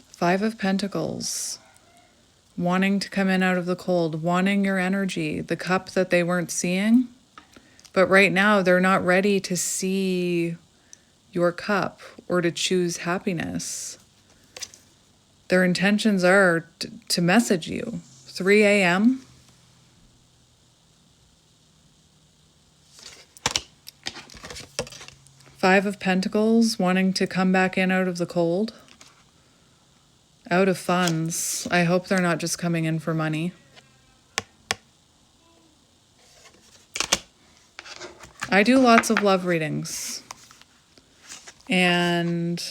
Five of Pentacles. wanting to come in out of the cold, wanting your energy, the cup that they weren't seeing. But right now, they're not ready to see your cup or to choose happiness. Their intentions are to message you. 3 a.m. Five of Pentacles, wanting to come back in out of the cold. Out of funds. I hope they're not just coming in for money. I do lots of love readings. And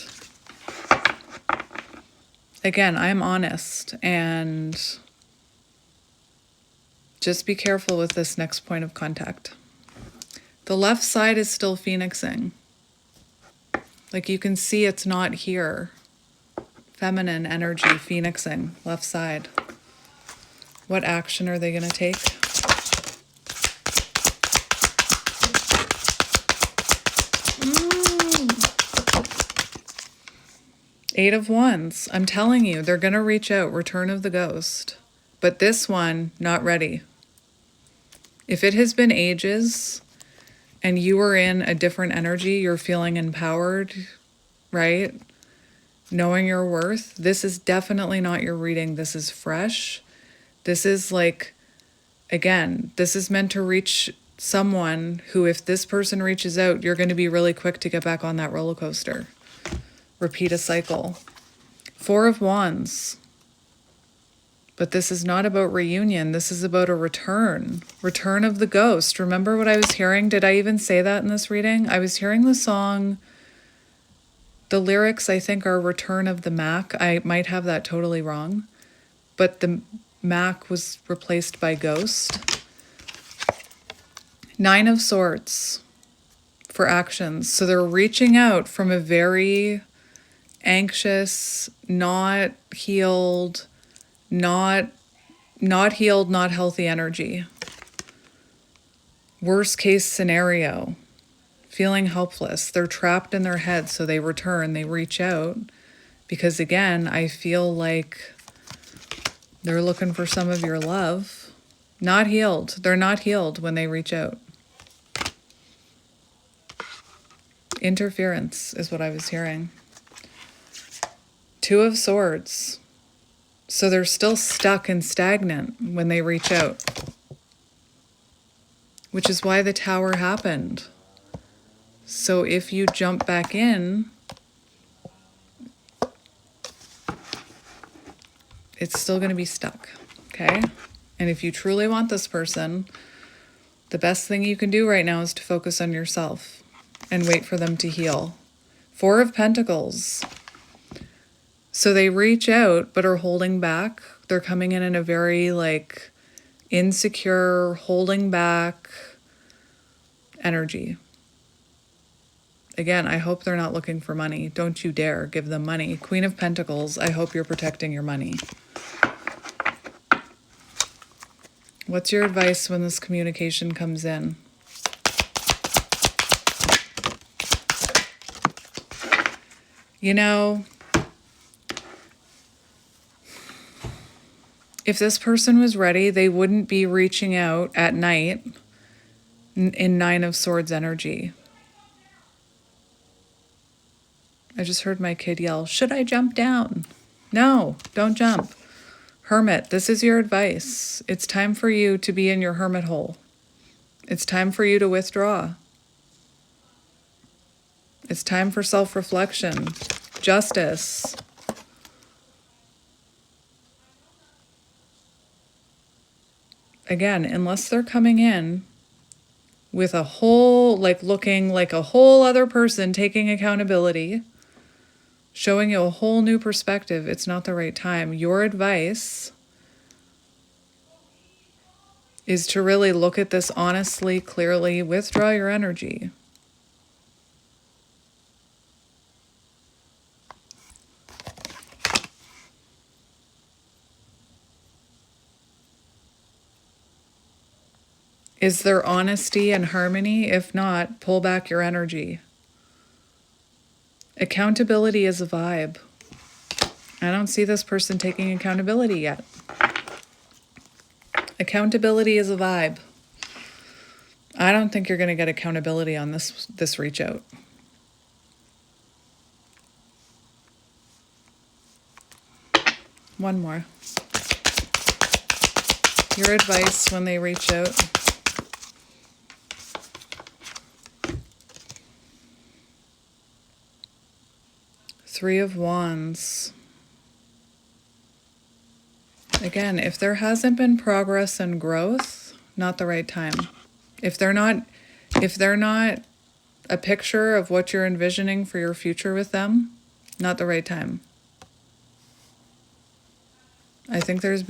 again, I'm honest, and just be careful with this next point of contact. The left side is still phoenixing. Like you can see it's not here. Feminine energy, phoenixing, left side. What action are they going to take? Eight of Wands. I'm telling you, they're going to reach out. Return of the Ghost. But this one, not ready. If it has been ages and you are in a different energy, you're feeling empowered, right? Knowing your worth, this is definitely not your reading. This is fresh. This is like, again, this is meant to reach someone who, if this person reaches out, you're going to be really quick to get back on that roller coaster. Repeat a cycle. Four of Wands. But this is not about reunion. This is about a return. Return of the Ghost. Remember what I was hearing? Did I even say that in this reading? I was hearing the song. The lyrics, I think, are Return of the Mac. I might have that totally wrong. But the Mac was replaced by Ghost. Nine of Swords for actions. So they're reaching out from a very anxious, not healed, not healthy energy. Worst case scenario. Feeling helpless. They're trapped in their head, so they return, they reach out. Because again, I feel like they're looking for some of your love. Not healed. They're not healed when they reach out. Interference is what I was hearing. Two of Swords. So they're still stuck and stagnant when they reach out. Which is why the Tower happened. So if you jump back in, it's still going to be stuck, okay? And if you truly want this person, the best thing you can do right now is to focus on yourself and wait for them to heal. Four of Pentacles. So they reach out but are holding back. They're coming in a very like insecure, holding back energy. Again, I hope they're not looking for money. Don't you dare give them money. Queen of Pentacles, I hope you're protecting your money. What's your advice when this communication comes in? You know, if this person was ready, they wouldn't be reaching out at night in Nine of Swords energy. I just heard my kid yell, "Should I jump down?" No, don't jump. Hermit, this is your advice. It's time for you to be in your hermit hole. It's time for you to withdraw. It's time for self-reflection. Justice. Again, unless they're coming in with a whole, like looking like a whole other person, taking accountability, showing you a whole new perspective, it's not the right time. Your advice is to really look at this honestly, clearly, withdraw your energy. Is there honesty and harmony? If not, pull back your energy. Accountability is a vibe. I don't see this person taking accountability yet. Accountability is a vibe. I don't think you're going to get accountability on this reach out. One more. Your advice when they reach out. Three of Wands. Again, if there hasn't been progress and growth, not the right time. If they're not a picture of what you're envisioning for your future with them, not the right time. I think there hasn't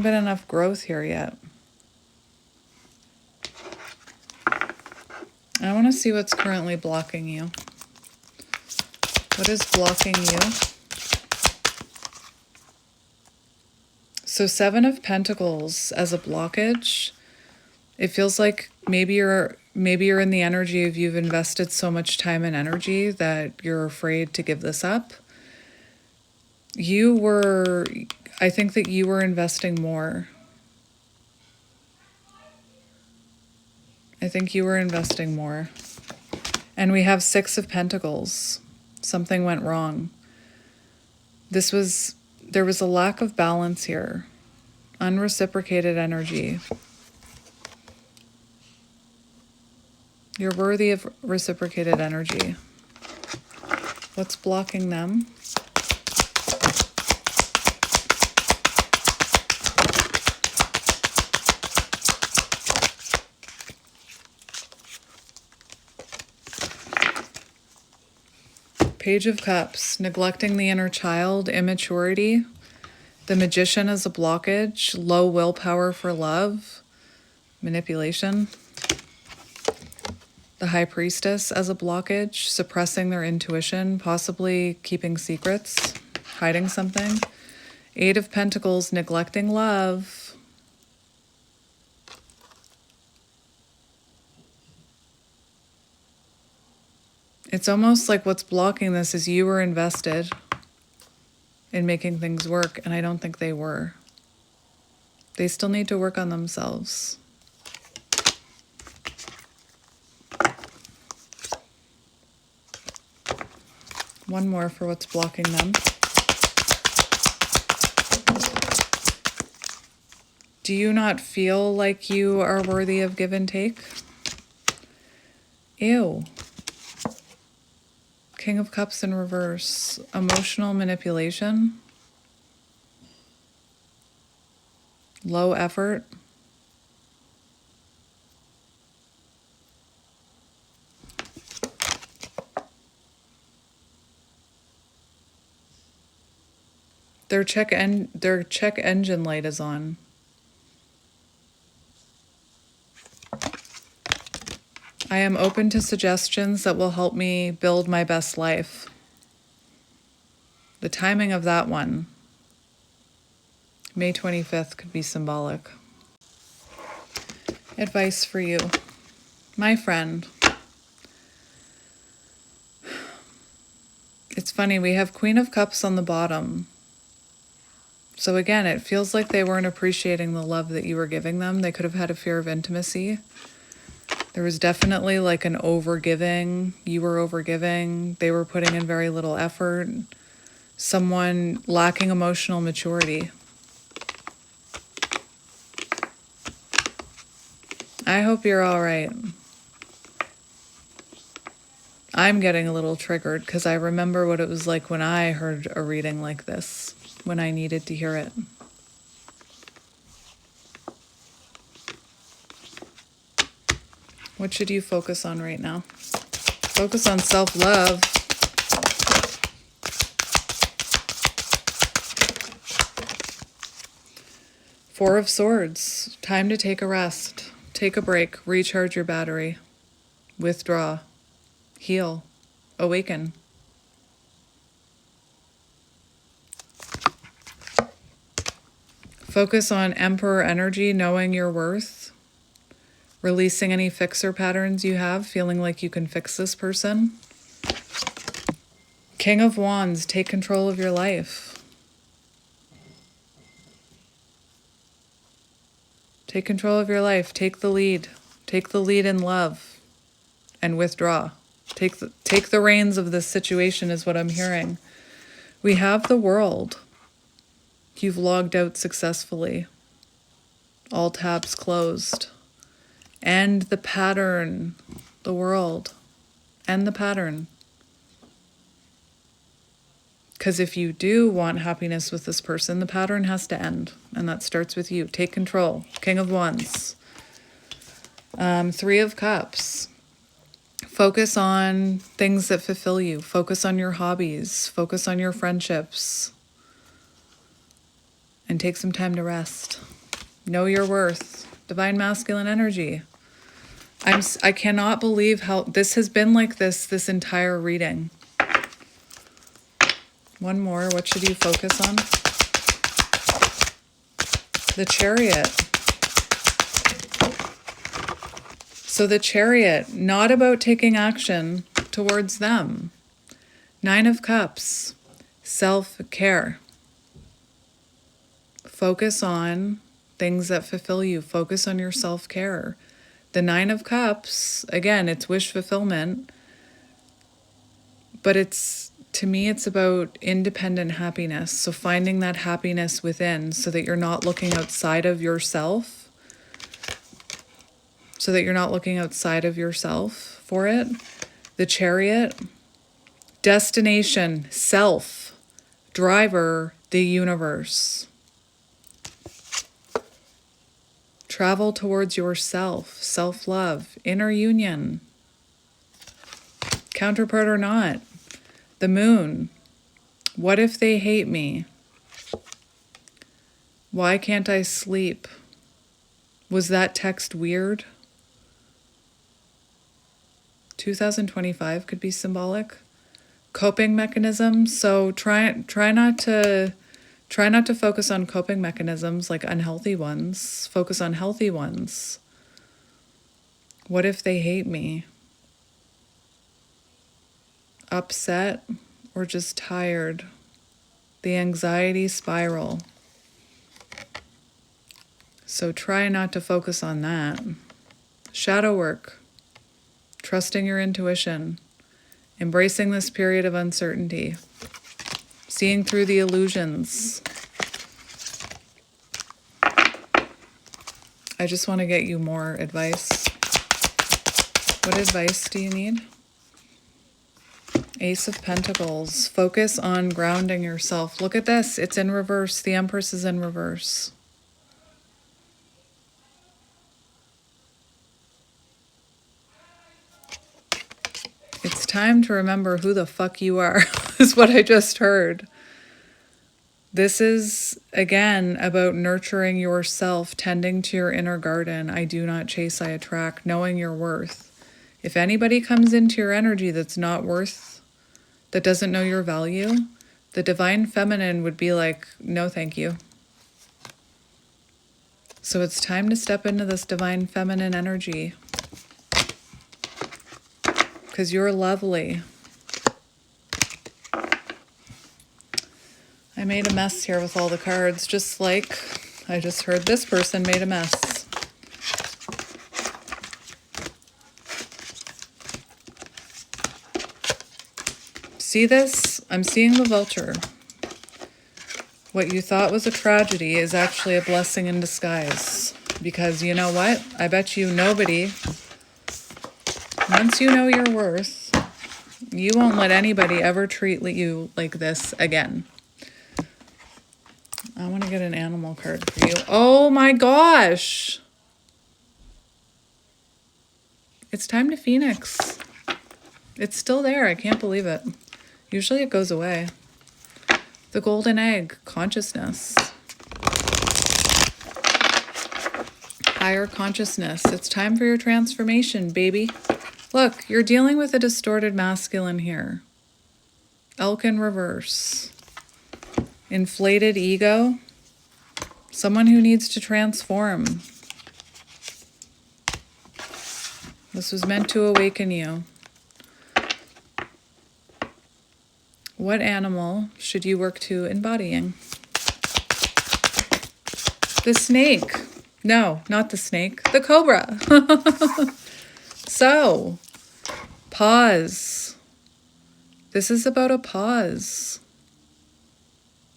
been enough growth here yet. I want to see what's currently blocking you. What is blocking you? So 7 of Pentacles as a blockage. It feels like maybe you're in the energy of you've invested so much time and energy that you're afraid to give this up. I think that you were investing more. I think you were investing more. And we have 6 of Pentacles. Something went wrong. There was a lack of balance here. Unreciprocated energy. You're worthy of reciprocated energy. What's blocking them? Page of Cups, neglecting the inner child, immaturity. The Magician as a blockage, low willpower for love, manipulation. The High Priestess as a blockage, suppressing their intuition, possibly keeping secrets, hiding something. 8 of Pentacles, neglecting love. It's almost like what's blocking this is you were invested in making things work, and I don't think they were. They still need to work on themselves. One more for what's blocking them. Do you not feel like you are worthy of give and take? Ew. King of Cups in reverse. Emotional manipulation. Low effort. Their check engine light is on. I am open to suggestions that will help me build my best life. The timing of that one, May 25th, could be symbolic. Advice for you, my friend. It's funny, we have Queen of Cups on the bottom. So again, it feels like they weren't appreciating the love that you were giving them. They could have had a fear of intimacy. There was definitely like an overgiving. You were overgiving. They were putting in very little effort. Someone lacking emotional maturity. I hope you're all right. I'm getting a little triggered because I remember what it was like when I heard a reading like this, when I needed to hear it. What should you focus on right now? Focus on self-love. Four of Swords. Time to take a rest. Take a break. Recharge your battery. Withdraw. Heal. Awaken. Focus on Emperor energy, knowing your worth. Releasing any fixer patterns you have, feeling like you can fix this person. King of Wands, take control of your life. Take control of your life. Take the lead. Take the lead in love and withdraw. Take the reins of this situation is what I'm hearing. We have the world. You've logged out successfully. All tabs closed. End the pattern. The world. End the pattern. Because if you do want happiness with this person, the pattern has to end. And that starts with you. Take control. King of Wands. Three of Cups. Focus on things that fulfill you. Focus on your hobbies. Focus on your friendships. And take some time to rest. Know your worth. Divine masculine energy. I cannot believe how this has been like this entire reading. One more. What should you focus on? The Chariot. So the Chariot, not about taking action towards them. Nine of Cups. Self-care. Focus on things that fulfill you. Focus on your self-care. The Nine of Cups, again, it's wish fulfillment. But to me, it's about independent happiness. So finding that happiness within so that you're not looking outside of yourself. So that you're not looking outside of yourself for it. The Chariot. Destination, self. Driver, the universe. Travel towards yourself, self-love, inner union. Counterpart or not. The Moon. What if they hate me? Why can't I sleep? Was that text weird? 2025 could be symbolic. Coping mechanisms. So try not to focus on coping mechanisms like unhealthy ones. Focus on healthy ones. What if they hate me? Upset or just tired? The anxiety spiral. So try not to focus on that. Shadow work. Trusting your intuition. Embracing this period of uncertainty. Seeing through the illusions. I just want to get you more advice. What advice do you need? Ace of Pentacles. Focus on grounding yourself. Look at this. It's in reverse. The Empress is in reverse. It's time to remember who the fuck you are, is what I just heard. This is, again, about nurturing yourself, tending to your inner garden. I do not chase, I attract, knowing your worth. If anybody comes into your energy that's not worth, that doesn't know your value, the divine feminine would be like, no thank you. So it's time to step into this divine feminine energy. Because you're lovely. I made a mess here with all the cards, just like I just heard this person made a mess. See this? I'm seeing the Vulture. What you thought was a tragedy is actually a blessing in disguise. Because you know what? I bet you nobody, once you know your worth, you won't let anybody ever treat you like this again. I want to get an animal card for you. Oh my gosh! It's time to Phoenix. It's still there. I can't believe it. Usually it goes away. The Golden Egg, consciousness. Higher consciousness. It's time for your transformation, baby. Look, you're dealing with a distorted masculine here. Elk in reverse. Inflated ego. Someone who needs to transform. This was meant to awaken you. What animal should you work to embodying? The snake. No, not the snake, the cobra. So, pause. This is about a pause.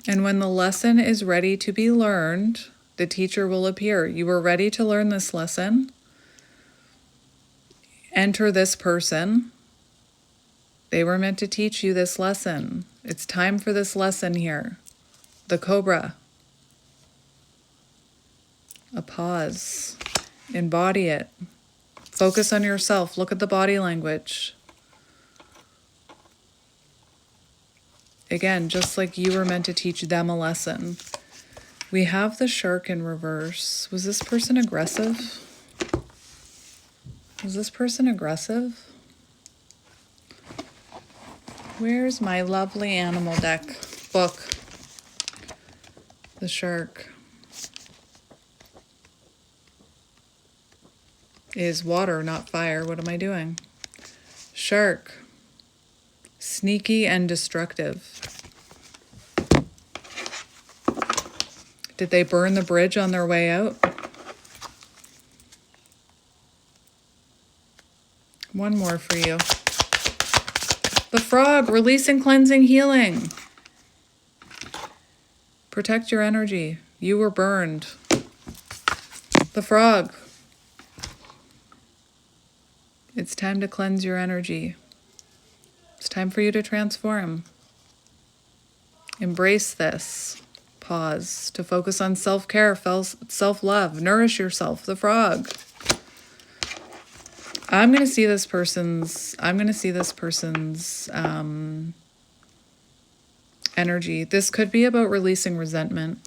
And when the lesson is ready to be learned, the teacher will appear. You were ready to learn this lesson. Enter this person. They were meant to teach you this lesson. It's time for this lesson here. The cobra. A pause. Embody it. Focus on yourself. Look at the body language. Again, just like you were meant to teach them a lesson. We have the shark in reverse. Was this person aggressive? Was this person aggressive? Where's my lovely animal deck book? The shark is water, not fire. What am I doing? Shark. Sneaky and destructive. Did they burn the bridge on their way out? One more for you. The frog, releasing, cleansing, healing. Protect your energy. You were burned. The frog. It's time to cleanse your energy. It's time for you to transform. Embrace this. Pause to focus on self-care, self-love. Nourish yourself. The frog. I'm going to see this person's energy. This could be about releasing resentment.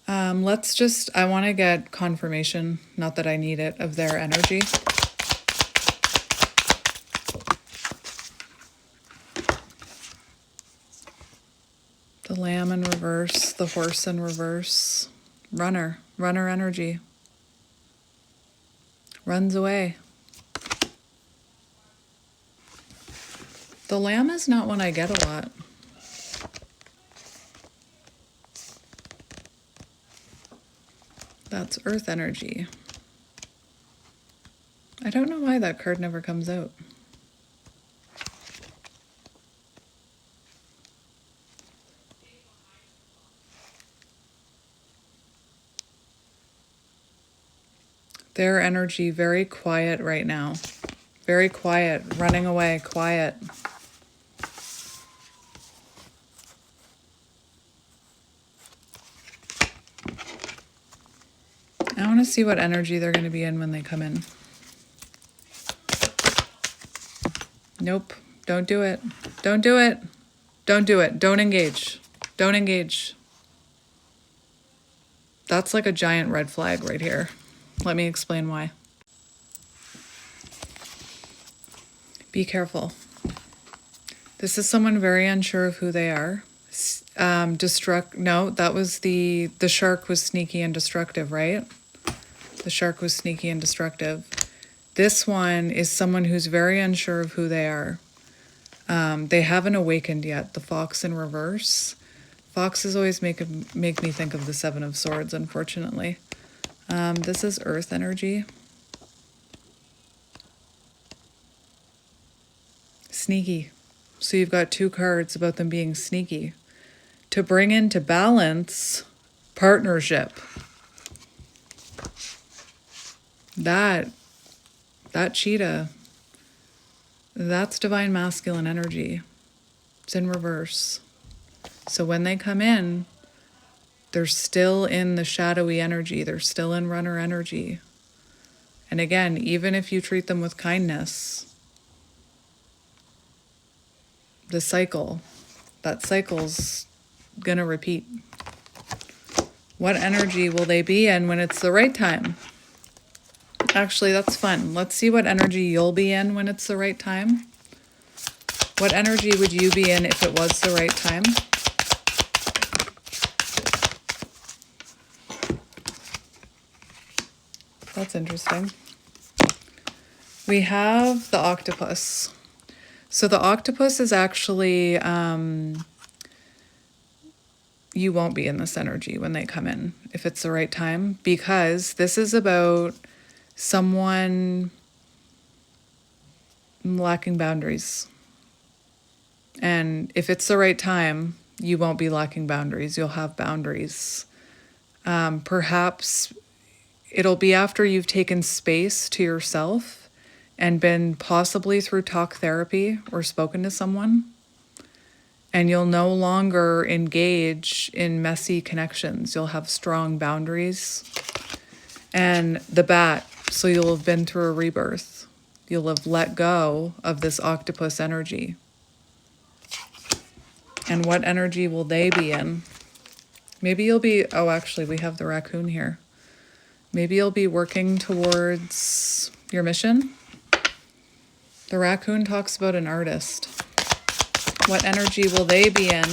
I want to get confirmation, not that I need it, of their energy. The lamb in reverse, the horse in reverse. Runner energy. Runs away. The lamb is not one I get a lot. That's earth energy. I don't know why that card never comes out. Their energy very quiet right now. Very quiet, running away, quiet. I want to see what energy they're going to be in when they come in. Nope, don't do it. Don't do it. Don't do it. Don't engage. Don't engage. That's like a giant red flag right here. Let me explain why. Be careful. This is someone very unsure of who they are. No, that was the shark was sneaky and destructive, right? The shark was sneaky and destructive. This one is someone who's very unsure of who they are. They haven't awakened yet. The fox in reverse. Foxes always make me think of the Seven of Swords, unfortunately. This is earth energy. Sneaky. So you've got two cards about them being sneaky. To bring into balance, partnership. That cheetah, that's divine masculine energy. It's in reverse. So when they come in, they're still in the shadowy energy. They're still in runner energy. And again, even if you treat them with kindness, that cycle's gonna repeat. What energy will they be in when it's the right time? Actually, that's fun. Let's see what energy you'll be in when it's the right time. What energy would you be in if it was the right time? That's interesting. We have the octopus. So the octopus is actually you won't be in this energy when they come in, if it's the right time, because this is about someone lacking boundaries. And if it's the right time, you won't be lacking boundaries. You'll have boundaries. Perhaps it'll be after you've taken space to yourself and been possibly through talk therapy or spoken to someone. And you'll no longer engage in messy connections. You'll have strong boundaries. And the bat, so you'll have been through a rebirth. You'll have let go of this octopus energy. And what energy will they be in? Maybe you'll be, oh, actually, we have the raccoon here. Maybe you'll be working towards your mission. The raccoon talks about an artist. What energy will they be in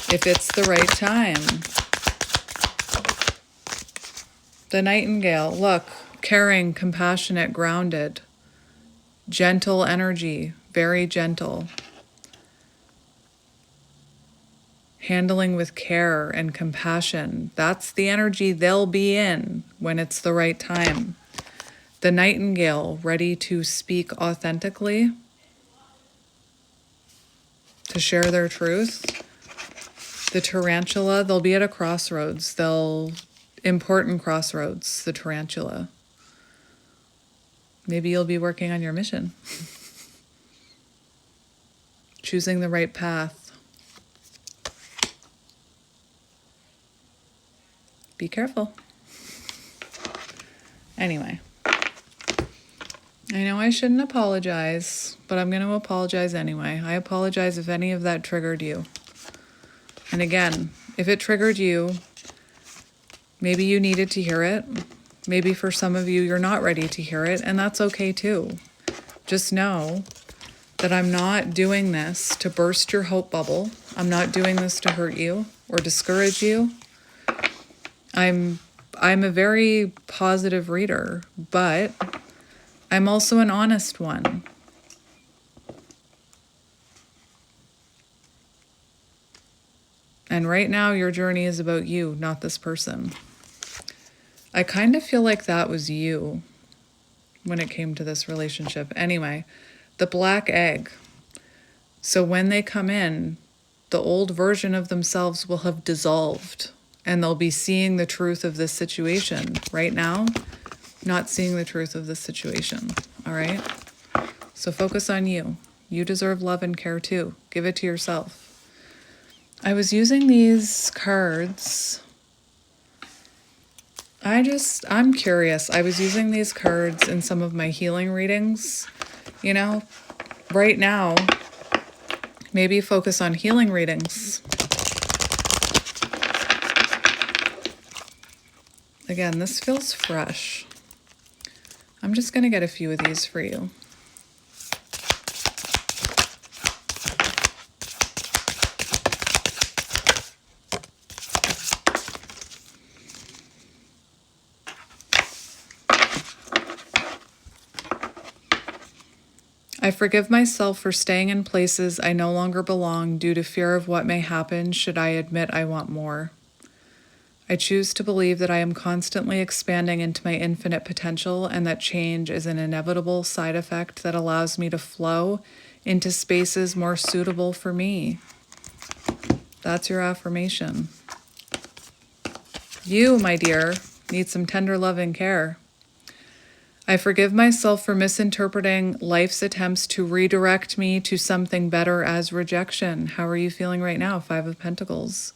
if it's the right time? The nightingale, look, caring, compassionate, grounded, gentle energy, very gentle. Handling with care and compassion. That's the energy they'll be in when it's the right time. The nightingale, ready to speak authentically, to share their truth. The tarantula, they'll be at a crossroads. Important crossroads, the tarantula. Maybe you'll be working on your mission. Choosing the right path. Be careful. Anyway. I know I shouldn't apologize, but I'm going to apologize anyway. I apologize if any of that triggered you. And again, if it triggered you, maybe you needed to hear it. Maybe for some of you, you're not ready to hear it, and that's okay too. Just know that I'm not doing this to burst your hope bubble. I'm not doing this to hurt you or discourage you. I'm a very positive reader, but I'm also an honest one. And right now, your journey is about you, not this person. I kind of feel like that was you when it came to this relationship. Anyway, the black egg. So when they come in, the old version of themselves will have dissolved and they'll be seeing the truth of this situation. Right now, not seeing the truth of this situation. All right? So focus on you. You deserve love and care too. Give it to yourself. I was using these cards. I'm curious. I was using these cards in some of my healing readings. You know, right now, maybe focus on healing readings. Again, this feels fresh. I'm just going to get a few of these for you. I forgive myself for staying in places I no longer belong due to fear of what may happen should I admit I want more. I choose to believe that I am constantly expanding into my infinite potential and that change is an inevitable side effect that allows me to flow into spaces more suitable for me. That's your affirmation. You, my dear, need some tender love and care. I forgive myself for misinterpreting life's attempts to redirect me to something better as rejection. How are you feeling right now? 5 of Pentacles.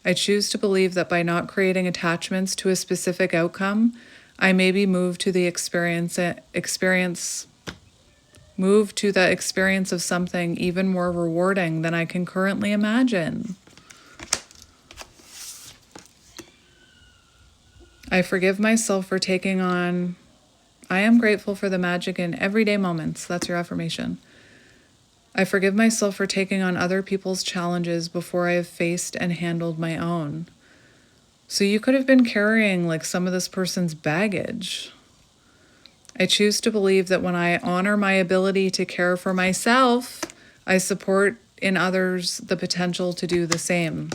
I choose to believe that by not creating attachments to a specific outcome, I may be moved to the experience of something even more rewarding than I can currently imagine. I forgive myself for taking on. I am grateful for the magic in everyday moments. That's your affirmation. I forgive myself for taking on other people's challenges before I have faced and handled my own. So you could have been carrying like some of this person's baggage. I choose to believe that when I honor my ability to care for myself, I support in others the potential to do the same.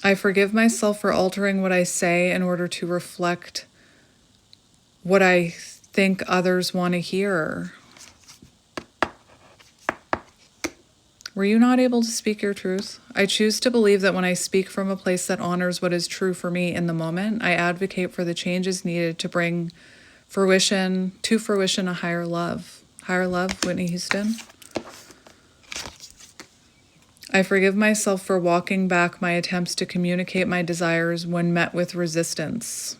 I forgive myself for altering what I say in order to reflect what I think others want to hear. Were you not able to speak your truth? I choose to believe that when I speak from a place that honors what is true for me in the moment, I advocate for the changes needed to bring to fruition a higher love. Higher love, Whitney Houston. I forgive myself for walking back my attempts to communicate my desires when met with resistance.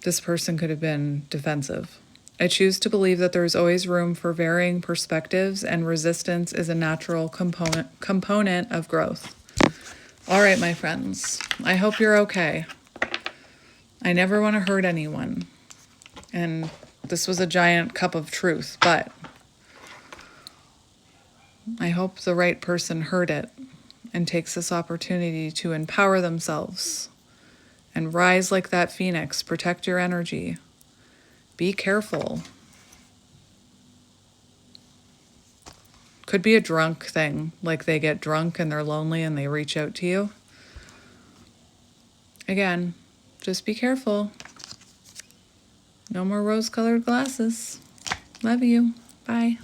This person could have been defensive. I choose to believe that there is always room for varying perspectives, and resistance is a natural component of growth. All right, my friends, I hope you're okay. I never want to hurt anyone. And this was a giant cup of truth, but I hope the right person heard it and takes this opportunity to empower themselves and rise like that phoenix. Protect your energy. Be careful. Could be a drunk thing, like they get drunk and they're lonely and they reach out to you. Again, just be careful. No more rose-colored glasses. Love you. Bye.